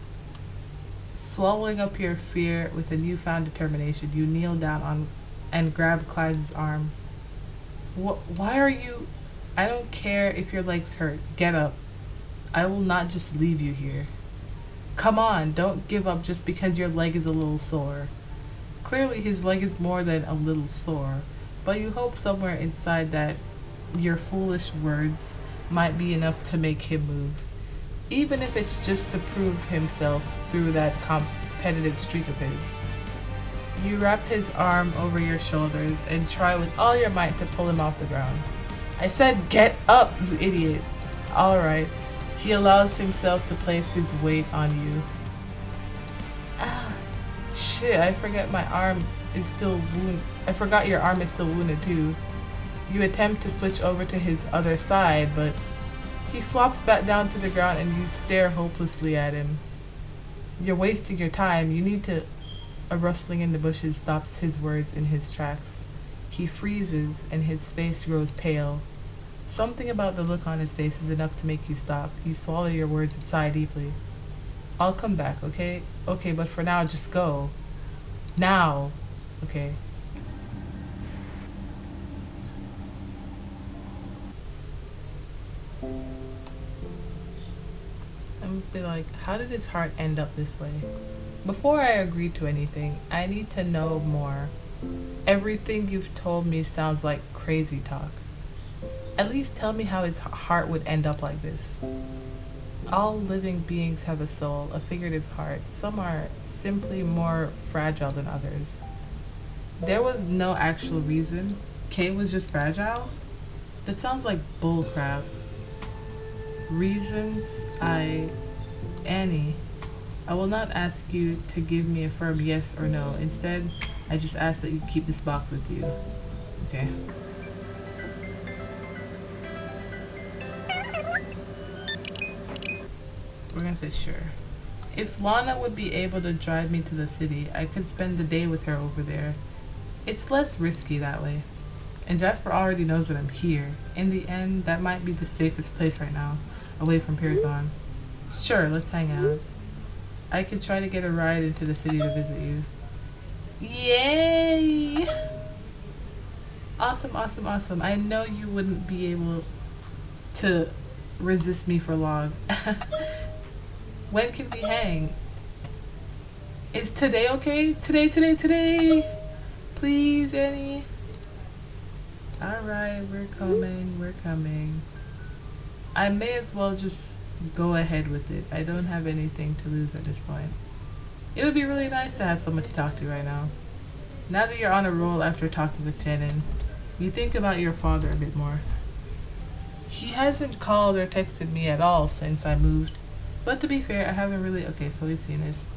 S1: Swallowing up your fear with a newfound determination, you kneel down on and grab Clive's arm. Why are you... I don't care if your legs hurt. Get up. I will not just leave you here. Come on, don't give up just because your leg is a little sore. Clearly his leg is more than a little sore, but you hope somewhere inside that your foolish words might be enough to make him move. Even if it's just to prove himself through that competitive streak of his. You wrap his arm over your shoulders and try with all your might to pull him off the ground. I said get up, you idiot. Alright. He allows himself to place his weight on you. Ah, shit, I forgot my arm is still wounded. I forgot your arm is still wounded too. You attempt to switch over to his other side, but he flops back down to the ground and you stare hopelessly at him. You're wasting your time. You need to... A rustling in the bushes stops his words in his tracks. He freezes and his face grows pale. Something about the look on his face is enough to make you stop. You swallow your words and sigh deeply. I'll come back, okay? Okay, but for now, just go. Now. Okay. I'm gonna be like, how did his heart end up this way? Before I agree to anything, I need to know more. Everything you've told me sounds like crazy talk. At least tell me how his heart would end up like this. All living beings have a soul, a figurative heart. Some are simply more fragile than others. There was no actual reason. Kay was just fragile? That sounds like bullcrap. Reasons Annie, I will not ask you to give me a firm yes or no. Instead, I just ask that you keep this box with you. Okay. We're gonna say sure. If Lana would be able to drive me to the city, I could spend the day with her over there. It's less risky that way. And Jasper already knows that I'm here. In the end, that might be the safest place right now, away from Pyrathon. Sure, let's hang out. I could try to get a ride into the city to visit you. Yay! Awesome, awesome, awesome. I know you wouldn't be able to resist me for long. When can we hang? Is today okay? Today? Please, Annie. Alright, we're coming. I may as well just go ahead with it. I don't have anything to lose at this point. It would be really nice to have someone to talk to right now. Now that you're on a roll after talking with Shannon, you think about your father a bit more. He hasn't called or texted me at all since I moved. But to be fair, I haven't really... Okay, so we've seen this.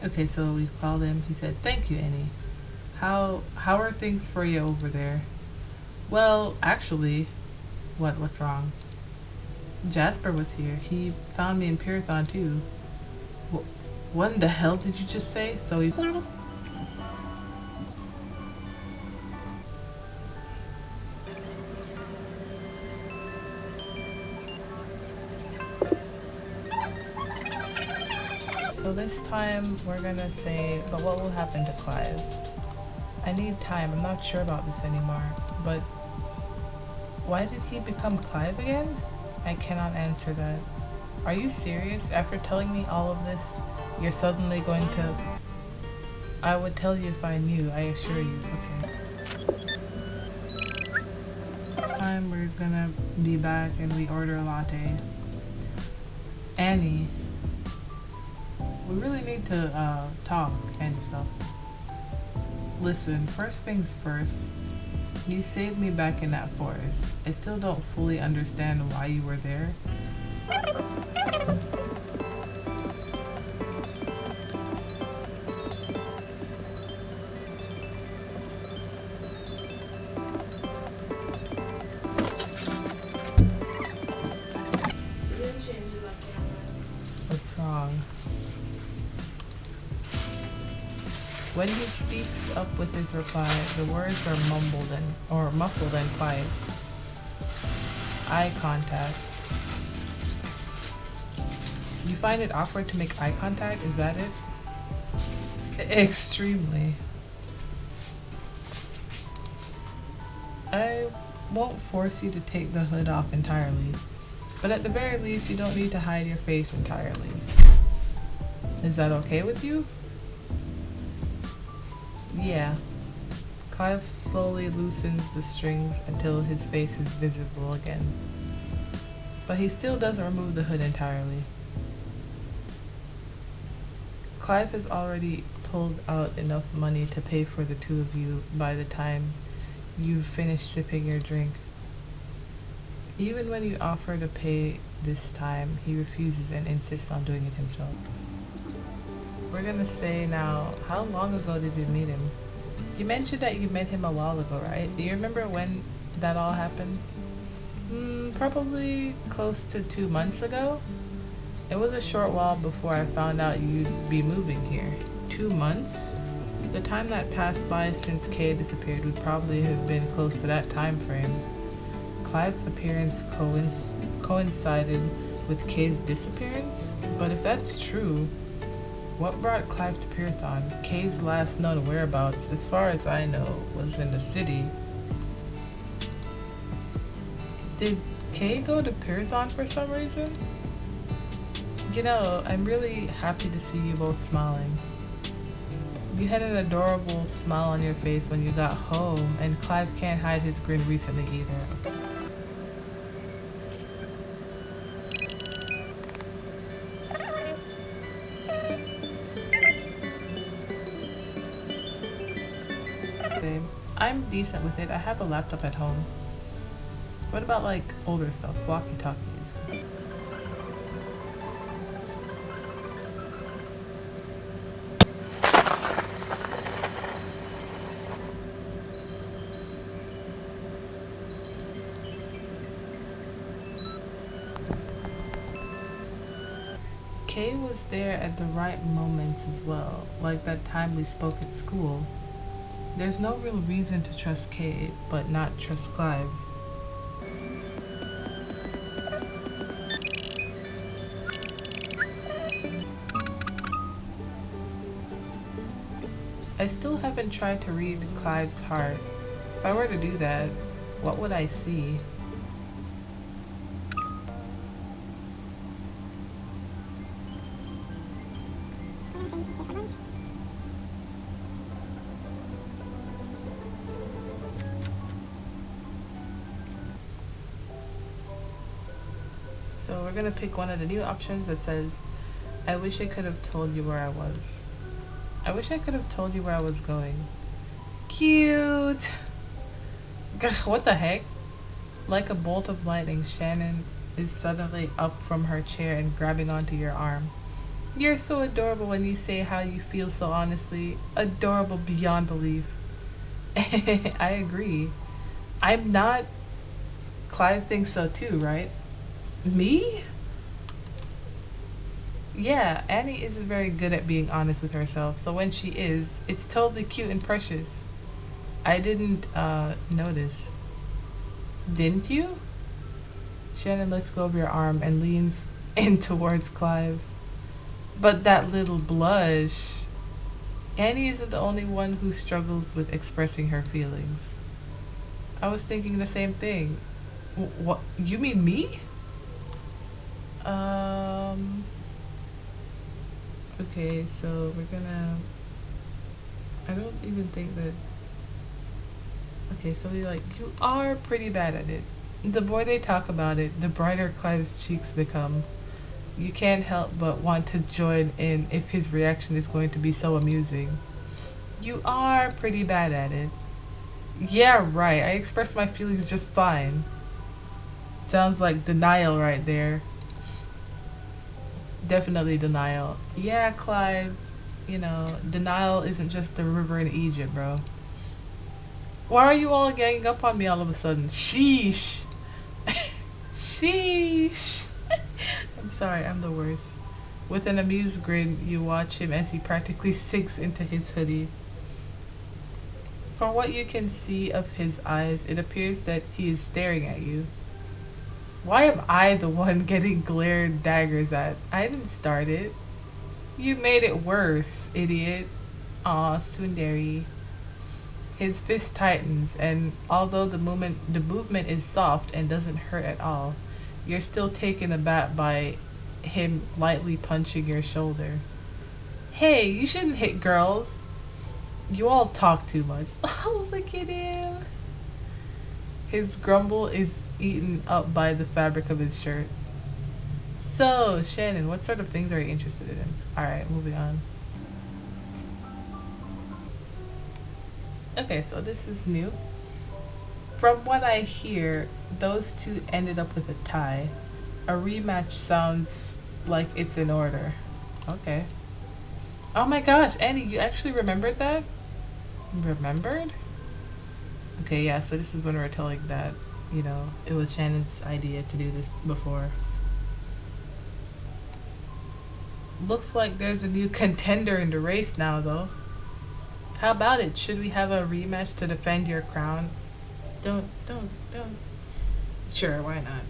S1: Okay, so we've called him. He said, "Thank you, Annie. How are things for you over there?" Well, actually... What's wrong? Jasper was here. He found me in Pyrathon too. What in the hell did you just say? So he... So this time we're gonna say, but what will happen to Clive? I need time. I'm not sure about this anymore. But why did he become Clive again? I cannot answer that. Are you serious? After telling me all of this, you're suddenly going to... I would tell you if I knew, I assure you. Okay. Time we're gonna be back and we order a latte. Annie. We really need to talk and stuff. Listen, first things first. You saved me back in that forest. I still don't fully understand why you were there. What's wrong? When he speaks up with his reply, the words are muffled and quiet. Eye contact. You find it awkward to make eye contact? Is that it? Extremely. I won't force you to take the hood off entirely, but at the very least, you don't need to hide your face entirely. Is that okay with you? Yeah. Clive slowly loosens the strings until his face is visible again. But he still doesn't remove the hood entirely. Clive has already pulled out enough money to pay for the two of you by the time you've finished sipping your drink. Even when you offer to pay this time, he refuses and insists on doing it himself. We're gonna say now, how long ago did you meet him? You mentioned that you met him a while ago, right? Do you remember when that all happened? Probably close to 2 months ago. It was a short while before I found out you'd be moving here. 2 months? The time that passed by since Kay disappeared would probably have been close to that time frame. Clive's appearance coincided with Kay's disappearance? But if that's true, what brought Clive to Pyrathon? Kay's last known whereabouts, as far as I know, was in the city. Did Kay go to Pyrathon for some reason? You know, I'm really happy to see you both smiling. You had an adorable smile on your face when you got home, and Clive can't hide his grin recently either. I'm decent with it. I have a laptop at home. What about like older stuff? Walkie-talkies. Kay was there at the right moments as well, like that time we spoke at school. There's no real reason to trust Kay, but not trust Clive. I still haven't tried to read Clive's heart. If I were to do that, what would I see? So we're gonna pick one of the new options that says, I wish I could have told you where I was. I wish I could have told you where I was going. Cute! What the heck? Like a bolt of lightning, Shannon is suddenly up from her chair and grabbing onto your arm. You're so adorable when you say how you feel so honestly. Adorable beyond belief. I agree. I'm not... Clive thinks so too, right? Me? Yeah, Annie isn't very good at being honest with herself, so when she is, it's totally cute and precious. I didn't, notice. Didn't you? Shannon lets go of your arm and leans in towards Clive. But that little blush. Annie isn't the only one who struggles with expressing her feelings. I was thinking the same thing. What? You mean me? Okay, so we're gonna... I don't even think that... Okay, so we like... You are pretty bad at it. The more they talk about it, the brighter Clive's cheeks become. You can't help but want to join in if his reaction is going to be so amusing. You are pretty bad at it. Yeah, right. I express my feelings just fine. Sounds like denial right there. Definitely denial. Yeah, Clive, you know, denial isn't just the river in Egypt, bro. Why are you all ganging up on me all of a sudden? Sheesh. Sheesh. I'm sorry, I'm the worst. With an amused grin, you watch him as he practically sinks into his hoodie. From what you can see of his eyes, it appears that he is staring at you. Why am I the one getting glared daggers at? I didn't start it. You made it worse, idiot. Aw, tsundere. His fist tightens, and although the movement is soft and doesn't hurt at all, you're still taken aback by him lightly punching your shoulder. Hey, you shouldn't hit girls. You all talk too much. Oh, look at him. His grumble is eaten up by the fabric of his shirt. So, Shannon, what sort of things are you interested in? Alright, moving on. Okay, so this is new. From what I hear, those two ended up with a tie. A rematch sounds like it's in order. Okay. Oh my gosh, Annie, you actually remembered that? Remembered? Okay, yeah, so this is when we're telling that, you know, it was Shannon's idea to do this before. Looks like there's a new contender in the race now, though. How about it? Should we have a rematch to defend your crown? Don't. Sure, why not?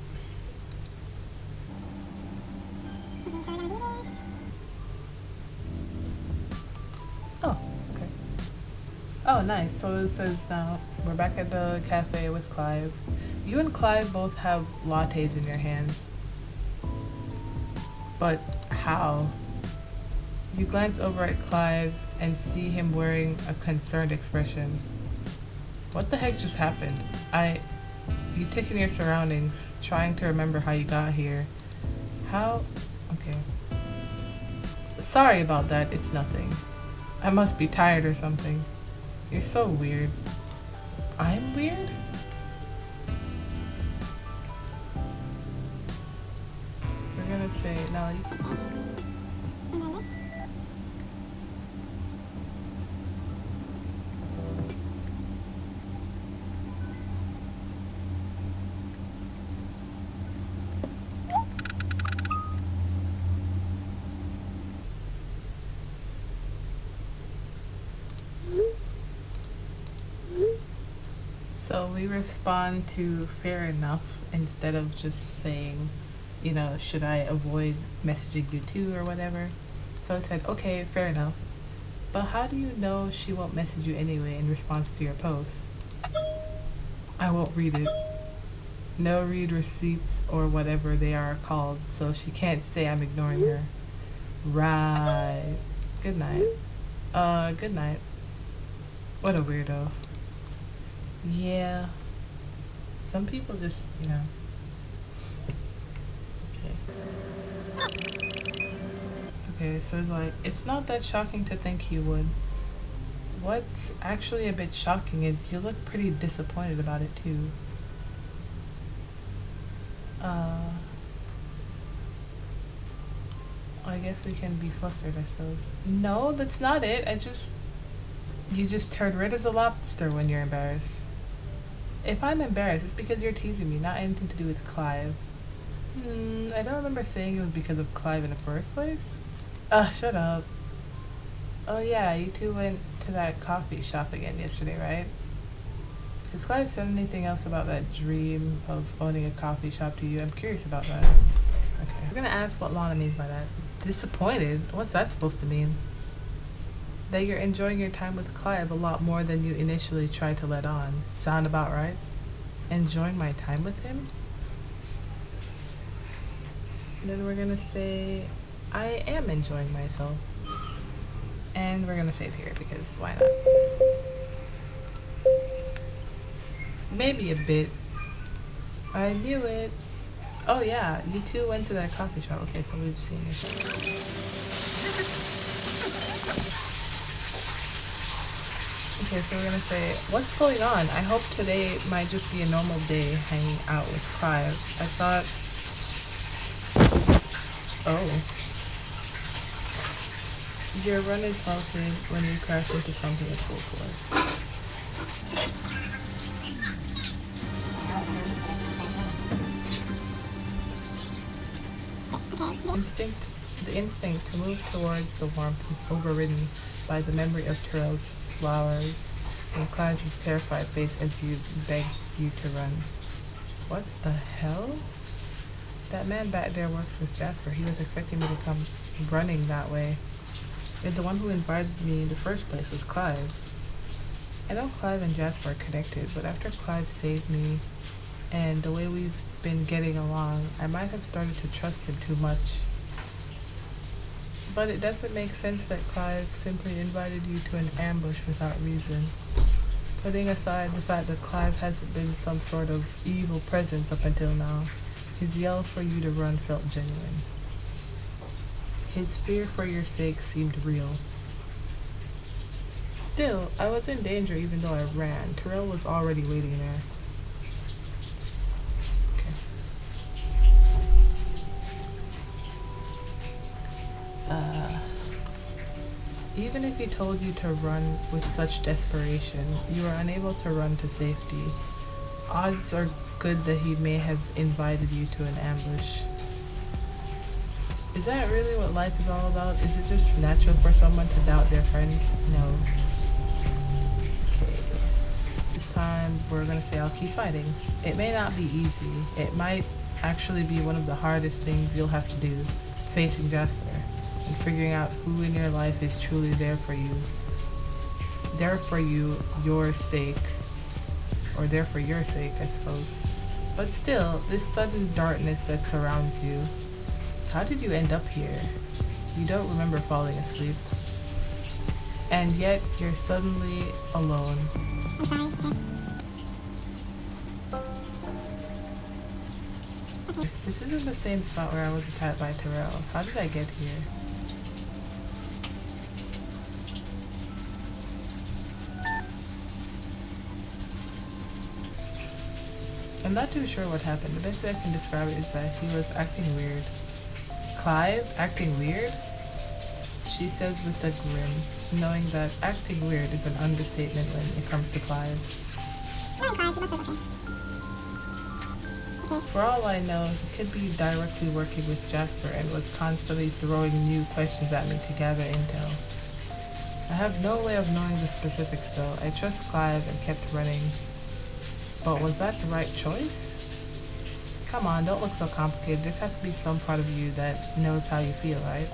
S1: Oh, okay. Oh, nice. So it says now we're back at the cafe with Clive. You and Clive both have lattes in your hands. But how? You glance over at Clive and see him wearing a concerned expression. What the heck just happened? You take in your surroundings, trying to remember how you got here. How? Okay. Sorry about that, it's nothing. I must be tired or something. You're so weird. I'm weird? We're gonna say, no, you can. So we respond to fair enough instead of just saying, you know, should I avoid messaging you too or whatever. So I said, okay, fair enough. But how do you know she won't message you anyway in response to your post? I won't read it. No read receipts or whatever they are called, so she can't say I'm ignoring her. Right. Good night. Good night. What a weirdo. Yeah. Some people just, you know. Okay. Okay, so it's like, it's not that shocking to think he would. What's actually a bit shocking is you look pretty disappointed about it too. I guess we can be flustered, I suppose. No, that's not it. You just turn red as a lobster when you're embarrassed. If I'm embarrassed, it's because you're teasing me, not anything to do with Clive. I don't remember saying it was because of Clive in the first place. Shut up. Oh yeah, you two went to that coffee shop again yesterday, right? Has Clive said anything else about that dream of owning a coffee shop to you? I'm curious about that. Okay. We're gonna ask what Lana means by that. Disappointed? What's that supposed to mean? That you're enjoying your time with Clive a lot more than you initially tried to let on. Sound about right? Enjoying my time with him? And then we're gonna say, I am enjoying myself. And we're gonna save here because why not? Maybe a bit. I knew it. Oh yeah, you two went to that coffee shop. Okay, so we've seen it. Okay, so we're gonna say, what's going on? I hope today might just be a normal day hanging out with Clive. I thought... Oh. Your run is halted when you crash into something at full force. The instinct to move towards the warmth is overridden by the memory of Terrell's flowers and Clive's terrified face as you beg you to run. What the hell? That man back there works with Jasper. He was expecting me to come running that way. And the one who invited me in the first place was Clive. I know Clive and Jasper are connected, but after Clive saved me and the way we've been getting along, I might have started to trust him too much. But it doesn't make sense that Clive simply invited you to an ambush without reason. Putting aside the fact that Clive hasn't been some sort of evil presence up until now, his yell for you to run felt genuine. His fear for your sake seemed real. Still, I was in danger even though I ran. Terrell was already waiting there. Even if he told you to run with such desperation, you were unable to run to safety. Odds are good that he may have invited you to an ambush. Is that really what life is all about? Is it just natural for someone to doubt their friends? No. Okay. This time we're gonna say I'll keep fighting. It may not be easy. It might actually be one of the hardest things you'll have to do, facing Jasper. And figuring out who in your life is truly there for you, your sake, or there for your sake, I suppose. But still, this sudden darkness that surrounds you, how did you end up here? You don't remember falling asleep. And yet, you're suddenly alone.
S6: I'm sorry, kid.
S1: This isn't the same spot where I was attacked by Terrell. How did I get here? I'm not too sure what happened. The best way I can describe it is that he was acting weird. Clive? Acting weird? She says with a grin, knowing that acting weird is an understatement when it comes to Clive.
S6: No, Clive, you must be okay.
S1: For all I know, he could be directly working with Jasper and was constantly throwing new questions at me to gather intel. I have no way of knowing the specifics though. I trust Clive and kept running. But was that the right choice? Come on, don't look so complicated. There has to be some part of you that knows how you feel, right?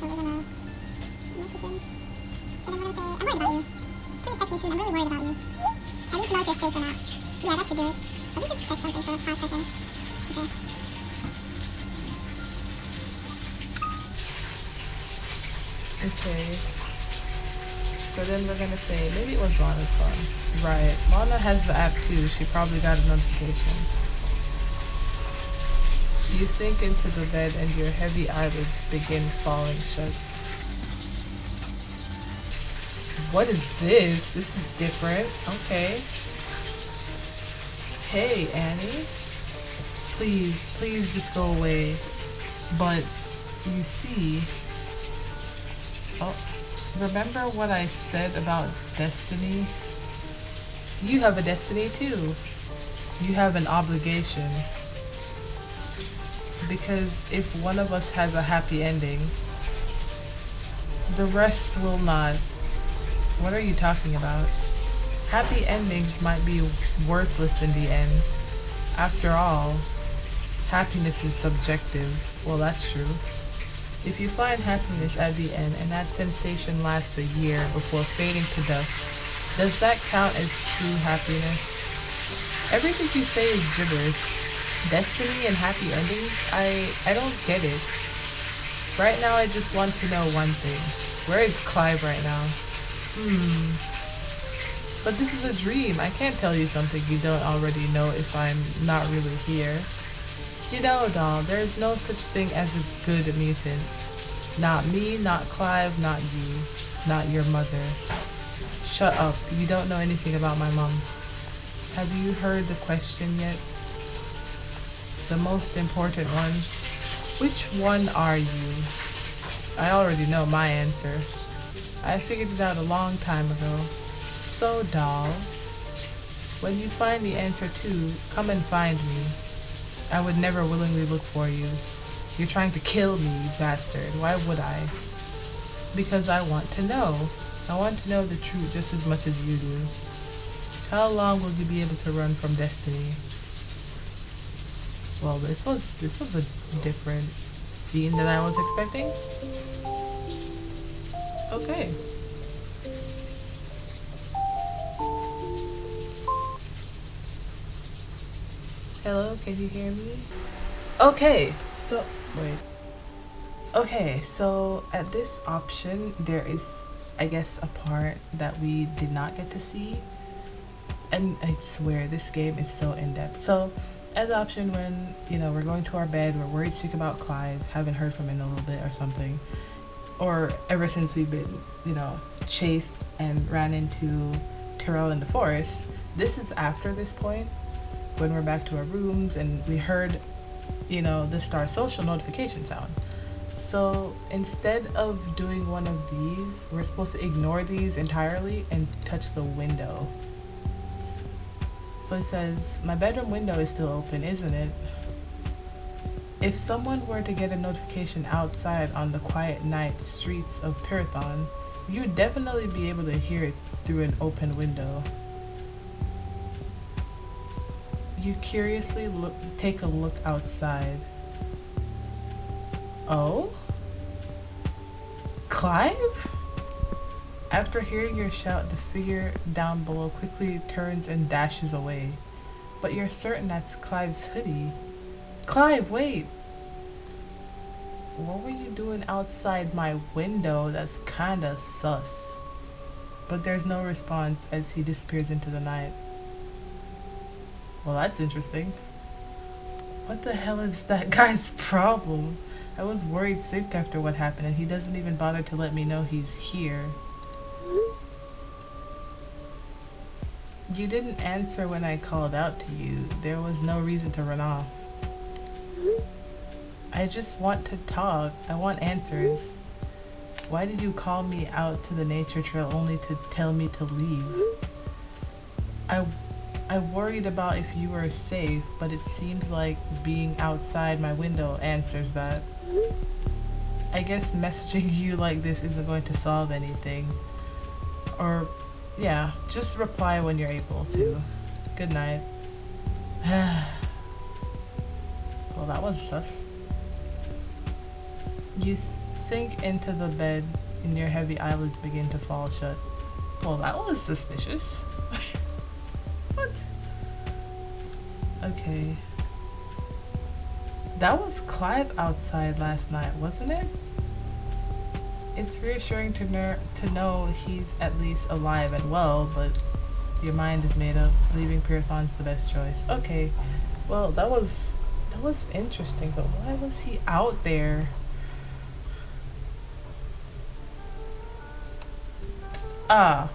S6: So we're gonna message him. And I'm gonna say, I'm worried about you. Please text me soon, I'm really worried about you. I need to know if you're safe or not. Yeah, that should do it. Let me just check something for a hot second. Okay.
S1: Okay. So then we're gonna say, maybe it was Lana's phone. Right. Lana has the app too. She probably got a notification. You sink into the bed and your heavy eyelids begin falling shut. What is this? This is different. Okay. Hey, Annie. Please just go away. But you see... Oh, remember what I said about destiny? You have a destiny too. You have an obligation. Because if one of us has a happy ending, the rest will not. What are you talking about? Happy endings might be worthless in the end. After all, happiness is subjective. Well, that's true. If you find happiness at the end and that sensation lasts a year before fading to dust, does that count as true happiness? Everything you say is gibberish. Destiny and happy endings? I don't get it. Right now I just want to know one thing. Where is Clive right now? But this is a dream. I can't tell you something you don't already know if I'm not really here. You know, doll, there is no such thing as a good mutant. Not me, not Clive, not you, not your mother. Shut up. You don't know anything about my mom. Have you heard the question yet? The most important one. Which one are you? I already know my answer. I figured it out a long time ago. So, doll, when you find the answer too, come and find me. I would never willingly look for you. You're trying to kill me, you bastard. Why would I? Because I want to know. I want to know the truth just as much as you do. How long will you be able to run from destiny? Well, this was a different scene than I was expecting. Okay. Hello, can you hear me? Okay, so wait. Okay, so at this option there is, I guess, a part that we did not get to see. And I swear this game is so in-depth. So as option when, you know, we're going to our bed, we're worried sick about Clive, haven't heard from him in a little bit or something. Or ever since we've been, you know, chased and ran into Terrell in the forest. This is after this point, when we're back to our rooms and we heard, you know, the Star Social notification sound. So instead of doing one of these, we're supposed to ignore these entirely and touch the window. So it says, my bedroom window is still open, isn't it? If someone were to get a notification outside on the quiet night streets of Pyrathon, you'd definitely be able to hear it through an open window. You curiously take a look outside. Oh? Clive? After hearing your shout, the figure down below quickly turns and dashes away. But you're certain that's Clive's hoodie. Clive, wait! What were you doing outside my window? That's kinda sus. But there's no response as he disappears into the night. Well, that's interesting. What the hell is that guy's problem? I was worried sick after what happened, and he doesn't even bother to let me know he's here. You didn't answer when I called out to you. There was no reason to run off. I just want to talk. I want answers. Why did you call me out to the nature trail only to tell me to leave? I worried about if you were safe, but it seems like being outside my window answers that. I guess messaging you like this isn't going to solve anything. Or, yeah, just reply when you're able to. Good night. Well, that was sus. You sink into the bed and your heavy eyelids begin to fall shut. Well, that was suspicious. What? Okay. That was Clive outside last night, wasn't it? It's reassuring to know he's at least alive and well, but your mind is made up. Leaving Pyrathon's the best choice. Okay. Well, that was interesting, but why was he out there? Ah,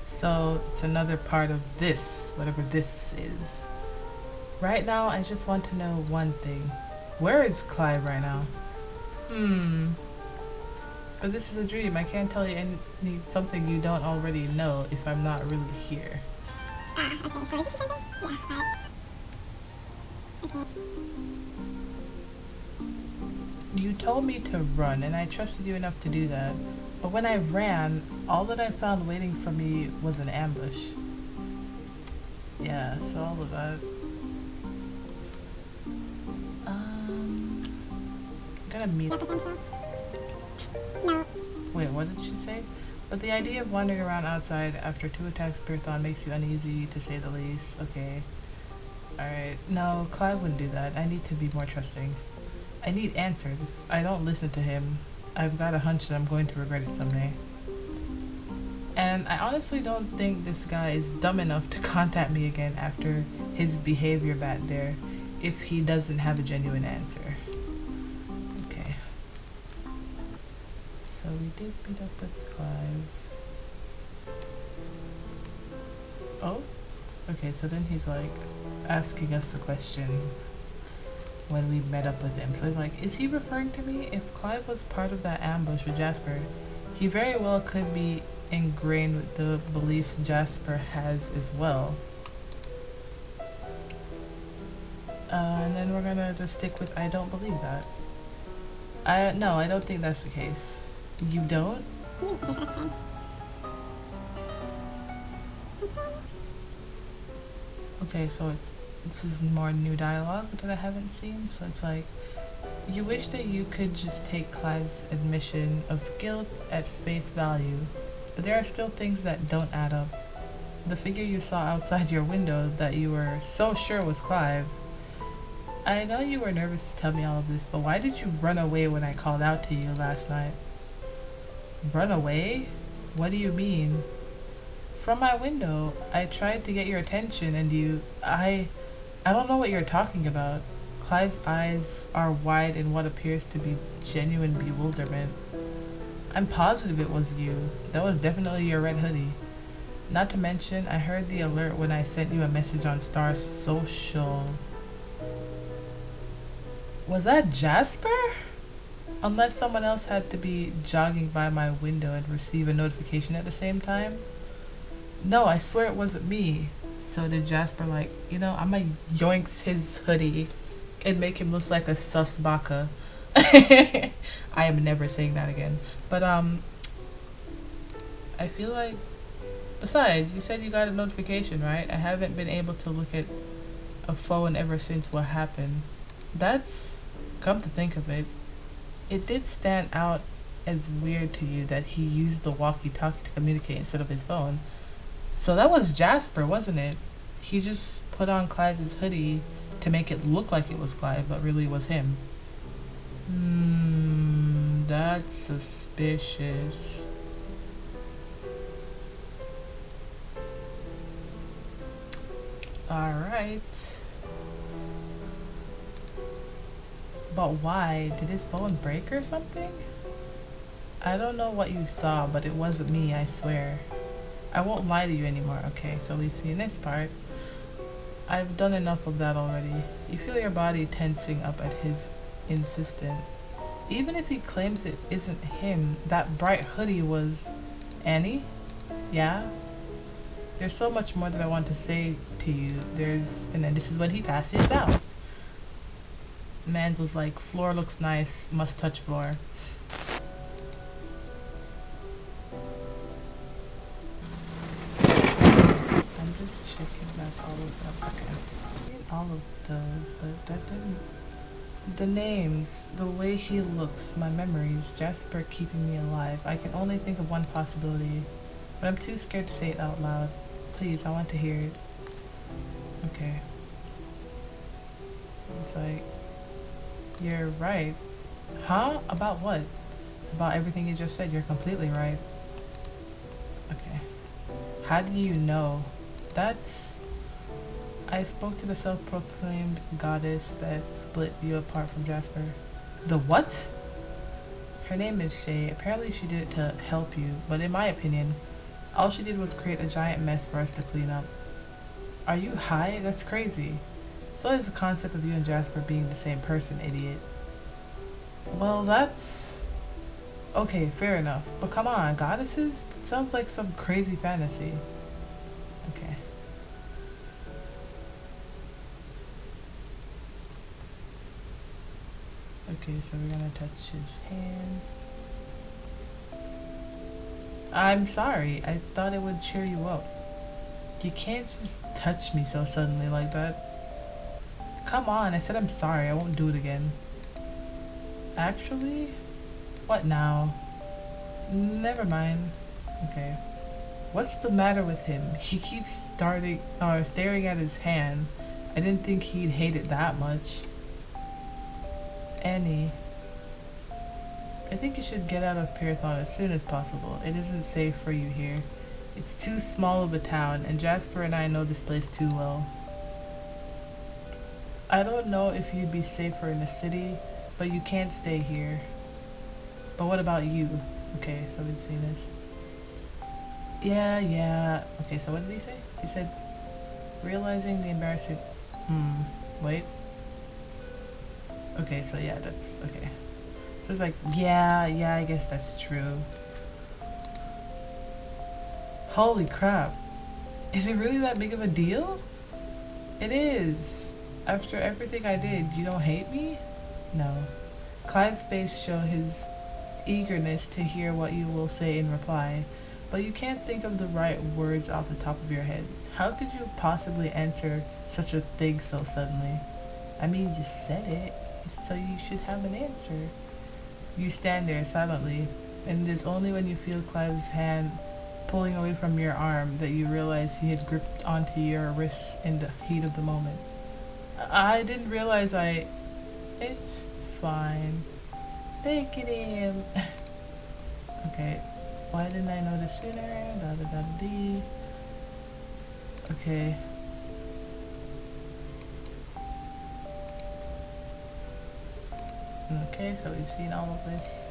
S1: so it's another part of this, whatever this is. Right now, I just want to know one thing. Where is Clive right now? But this is a dream. I can't tell you something you don't already know if I'm not really here.
S6: Okay, so is this the same thing? Yeah, right. Okay.
S1: You told me to run, and I trusted you enough to do that. But when I ran, all that I found waiting for me was an ambush. Yeah, so all of that. I'm gonna meet.
S6: You have the thumbs down? No.
S1: Wait, what did she say? But the idea of wandering around outside after 2 attacks per thon makes you uneasy, to say the least. Okay. Alright. No, Clive wouldn't do that. I need to be more trusting. I need answers. If I don't listen to him, I've got a hunch that I'm going to regret it someday. And I honestly don't think this guy is dumb enough to contact me again after his behavior back there if he doesn't have a genuine answer. Okay. So we did meet up with Clive. Oh? Okay, so then he's like asking us the question when we met up with him. So he's like, is he referring to me? If Clive was part of that ambush with Jasper, he very well could be ingrained with the beliefs Jasper has as well. And then we're gonna just stick with I don't believe that. No, I don't think that's the case. You don't?
S6: Okay, so that's the same.
S1: Okay, so this is more new dialogue that I haven't seen. So it's like, you wish that you could just take Clive's admission of guilt at face value, but there are still things that don't add up. The figure you saw outside your window that you were so sure was Clive. I know you were nervous to tell me all of this, but why did you run away when I called out to you last night? Run away? What do you mean? From my window, I tried to get your attention and I don't know what you're talking about. Clive's eyes are wide in what appears to be genuine bewilderment. I'm positive it was you. That was definitely your red hoodie. Not to mention, I heard the alert when I sent you a message on Star Social. Was that Jasper? Unless someone else had to be jogging by my window and receive a notification at the same time. No, I swear it wasn't me. So did Jasper like, I'ma yoinks his hoodie and make him look like a sus baka. I am never saying that again. But I feel like, besides, you said you got a notification, right? I haven't been able to look at a phone ever since what happened. That's, come to think of it, it did stand out as weird to you that he used the walkie-talkie to communicate instead of his phone. So that was Jasper, wasn't it? He just put on Clive's hoodie to make it look like it was Clive, but really was him. That's suspicious. Alright. But why? Did his phone break or something? I don't know what you saw, but it wasn't me, I swear. I won't lie to you anymore. Okay, so we've seen this part. I've done enough of that already. You feel your body tensing up at his insistence. Even if he claims it isn't him, that bright hoodie was Annie? Yeah? There's so much more that I want to say to you. And then this is when he passes out. Mans was like, floor looks nice, must touch floor. I'm just checking back all of them. Okay. All of those, but that didn't. The names, the way he looks, my memories, Jasper keeping me alive. I can only think of one possibility, but I'm too scared to say it out loud. Please, I want to hear it. Okay. It's like, you're right. Huh? About what? About everything you just said. You're completely right. Okay. How do you know? I spoke to the self-proclaimed goddess that split you apart from Jasper. The what? Her name is Shay. Apparently she did it to help you, but in my opinion, all she did was create a giant mess for us to clean up. Are you high? That's crazy. So is the concept of you and Jasper being the same person, idiot. Well, that's... Okay, fair enough. But come on, goddesses? That sounds like some crazy fantasy. Okay. Okay, so we're gonna touch his hand. I'm sorry. I thought it would cheer you up. You can't just touch me so suddenly like that. Come on, I said I'm sorry. I won't do it again. Actually? What now? Never mind. Okay. What's the matter with him? He keeps staring at his hand. I didn't think he'd hate it that much. Annie, I think you should get out of Pyrathon as soon as possible. It isn't safe for you here. It's too small of a town, and Jasper and I know this place too well. I don't know if you'd be safer in the city, but you can't stay here. But what about you? Okay, so we've seen this. Yeah. Okay, so what did he say? He said, realizing the embarrassing... wait. Okay, so yeah, that's... Okay. So it's like, yeah, I guess that's true. Holy crap. Is it really that big of a deal? It is. After everything I did, you don't hate me? No. Clive's face showed his eagerness to hear what you will say in reply, but you can't think of the right words off the top of your head. How could you possibly answer such a thing so suddenly? I mean, you said it, so you should have an answer. You stand there silently, and it is only when you feel Clive's hand pulling away from your arm that you realize he had gripped onto your wrist in the heat of the moment. I didn't realize It's fine. Take it in. Okay. Why didn't I notice sooner? Da-da-da-dee. Okay. Okay, so we've seen all of this.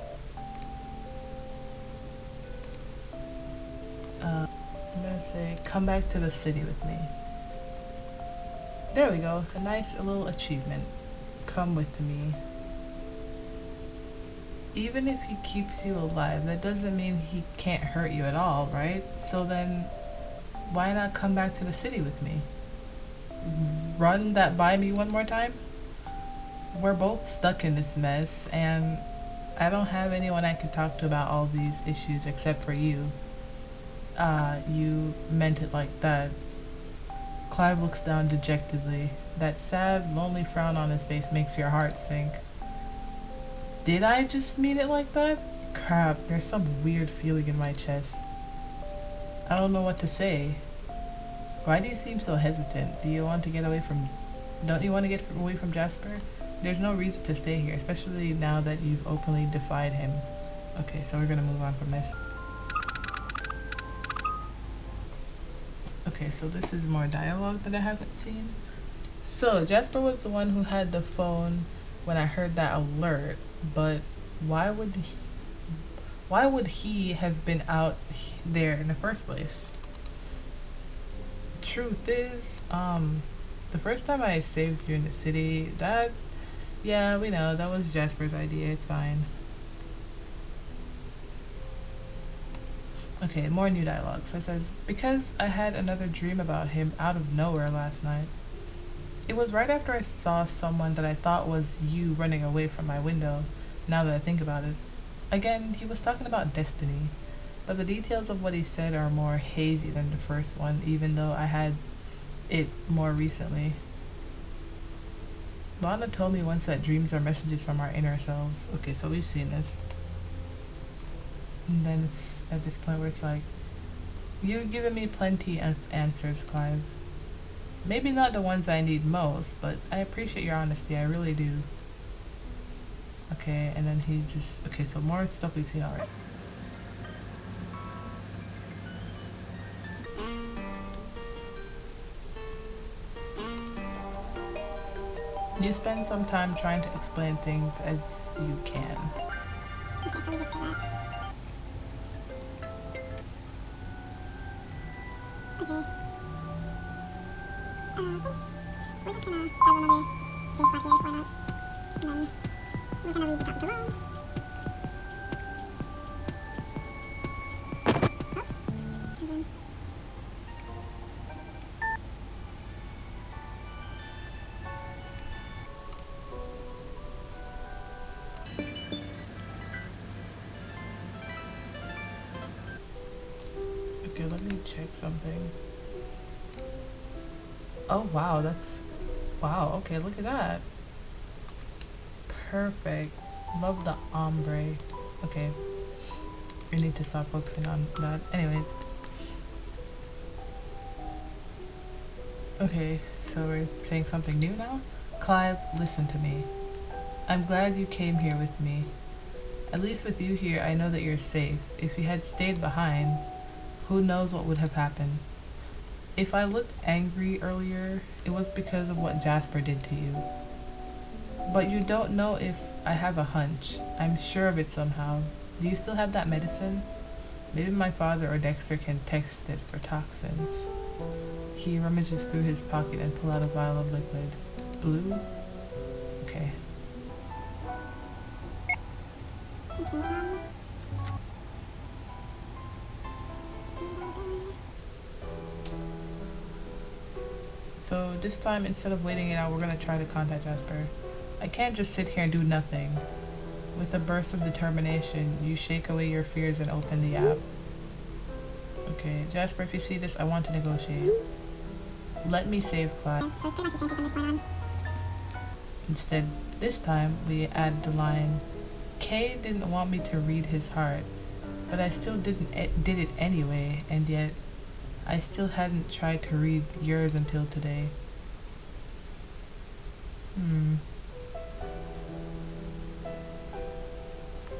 S1: I'm gonna say, come back to the city with me. There we go. A nice little achievement. Come with me. Even if he keeps you alive, that doesn't mean he can't hurt you at all, right? So then, why not come back to the city with me? Run that by me one more time? We're both stuck in this mess, and I don't have anyone I can talk to about all these issues except for you. You meant it like that. Clive looks down dejectedly. That sad, lonely frown on his face makes your heart sink. Did I just mean it like that? Crap, there's some weird feeling in my chest. I don't know what to say. Why do you seem so hesitant? Do you want to get away from... Don't you want to get away from Jasper? There's no reason to stay here, especially now that you've openly defied him. Okay, so we're gonna move on from this. Okay, so this is more dialogue that I haven't seen. So, Jasper was the one who had the phone when I heard that alert, but why would he have been out there in the first place? Truth is, the first time I saved you in the city, yeah, we know, that was Jasper's idea, it's fine. Okay, more new dialogue. So it says, because I had another dream about him out of nowhere last night. It was right after I saw someone that I thought was you running away from my window, now that I think about it. Again, he was talking about destiny, but the details of what he said are more hazy than the first one, even though I had it more recently. Lana told me once that dreams are messages from our inner selves. Okay, so we've seen this. And then it's at this point where it's like, you've given me plenty of answers, Clive. Maybe not the ones I need most, but I appreciate your honesty, I really do. Okay, and then he just... Okay, so more stuff we've seen already. You spend some time trying to explain things as you can.
S6: Okay, so we just do that. Okay. Okay. We're just gonna have another safe spot here, why not? And then we're gonna leave the topic alone. Oh, and then...
S1: Okay, let me check something. Oh wow, that's... Wow, okay, look at that. Perfect. Love the ombre. Okay. We need to stop focusing on that. Anyways. Okay, so we're saying something new now? Clive, listen to me. I'm glad you came here with me. At least with you here, I know that you're safe. If you had stayed behind, who knows what would have happened. If I looked angry earlier, it was because of what Jasper did to you. But you don't know if I have a hunch. I'm sure of it somehow. Do you still have that medicine? Maybe my father or Dexter can test it for toxins. He rummages through his pocket and pulls out a vial of liquid. Blue? Okay.
S6: Okay,
S1: So this time, instead of waiting it out, we're gonna try to contact Jasper. I can't just sit here and do nothing. With a burst of determination, you shake away your fears and open the app. Okay, Jasper, if you see this, I want to negotiate. Let me save Clive.
S6: so it's pretty much the same thing from this point on.
S1: Instead, this time, we add the line, Kay didn't want me to read his heart, but I still did it anyway, and yet I still hadn't tried to read yours until today.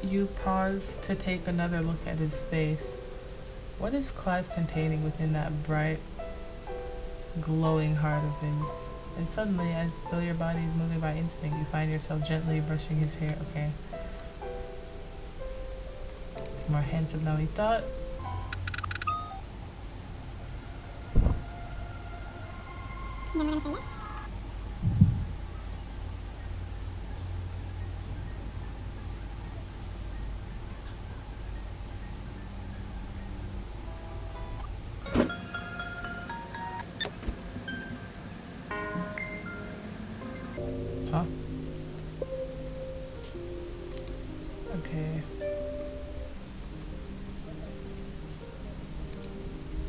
S1: You pause to take another look at his face. What is Clive containing within that bright, glowing heart of his? And suddenly, as though your body is moving by instinct, you find yourself gently brushing his hair. Okay. It's more handsome than we thought.
S6: And then we're gonna say yes.
S1: Huh? Okay.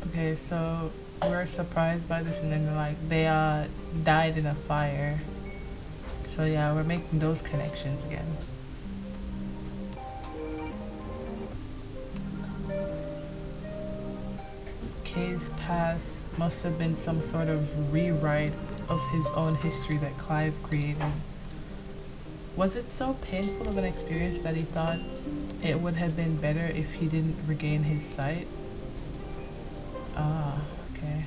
S1: Okay, so we're surprised by this, and then they're like, they died in a fire. So yeah, we're making those connections again. Kay's past must have been some sort of rewrite of his own history that Clive created. Was it so painful of an experience that he thought it would have been better if he didn't regain his sight? Ah, okay.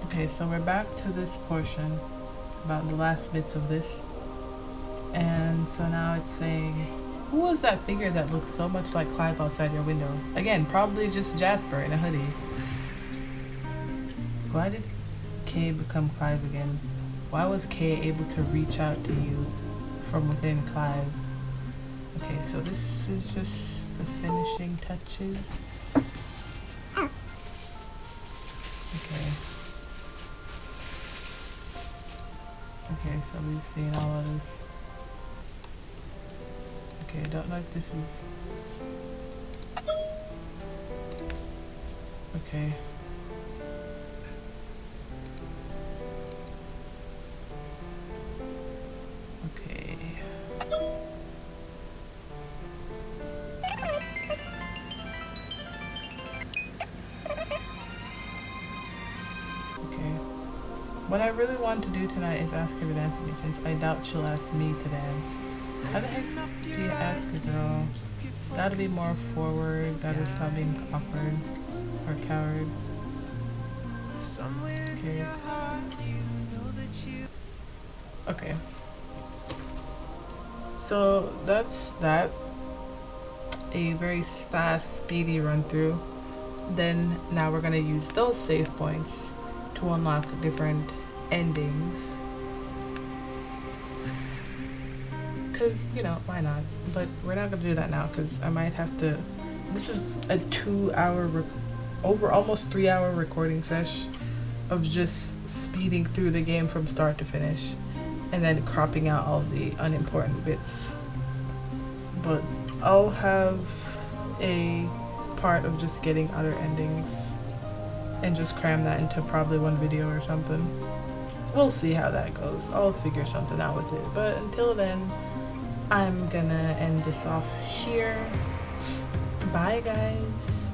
S1: Okay, so we're back to this portion about the last bits of this. And so now it's saying, who was that figure that looks so much like Clive outside your window? Again, probably just Jasper in a hoodie. Why did Kay become Clive again? Why was Kay able to reach out to you from within Clive? Okay, so this is just the finishing touches. Okay. Okay, so we've seen all of this. Okay, I don't know if this is... Okay. Okay. Okay. What I really want to do tonight is ask her to dance with me, since I doubt she'll ask me to dance. How the heck do you ask a girl? Gotta be more forward, gotta stop being awkward or coward. Okay. Okay. So that's that. A very fast, speedy run through. Then now we're gonna use those save points to unlock different endings. Because, you know, why not? But we're not gonna do that now because I might have to. This is a 2-hour, over almost 3-hour recording sesh of just speeding through the game from start to finish and then cropping out all the unimportant bits. But I'll have a part of just getting other endings and just cram that into probably one video or something. We'll see how that goes. I'll figure something out with it. But until then, I'm gonna end this off here. Bye, guys.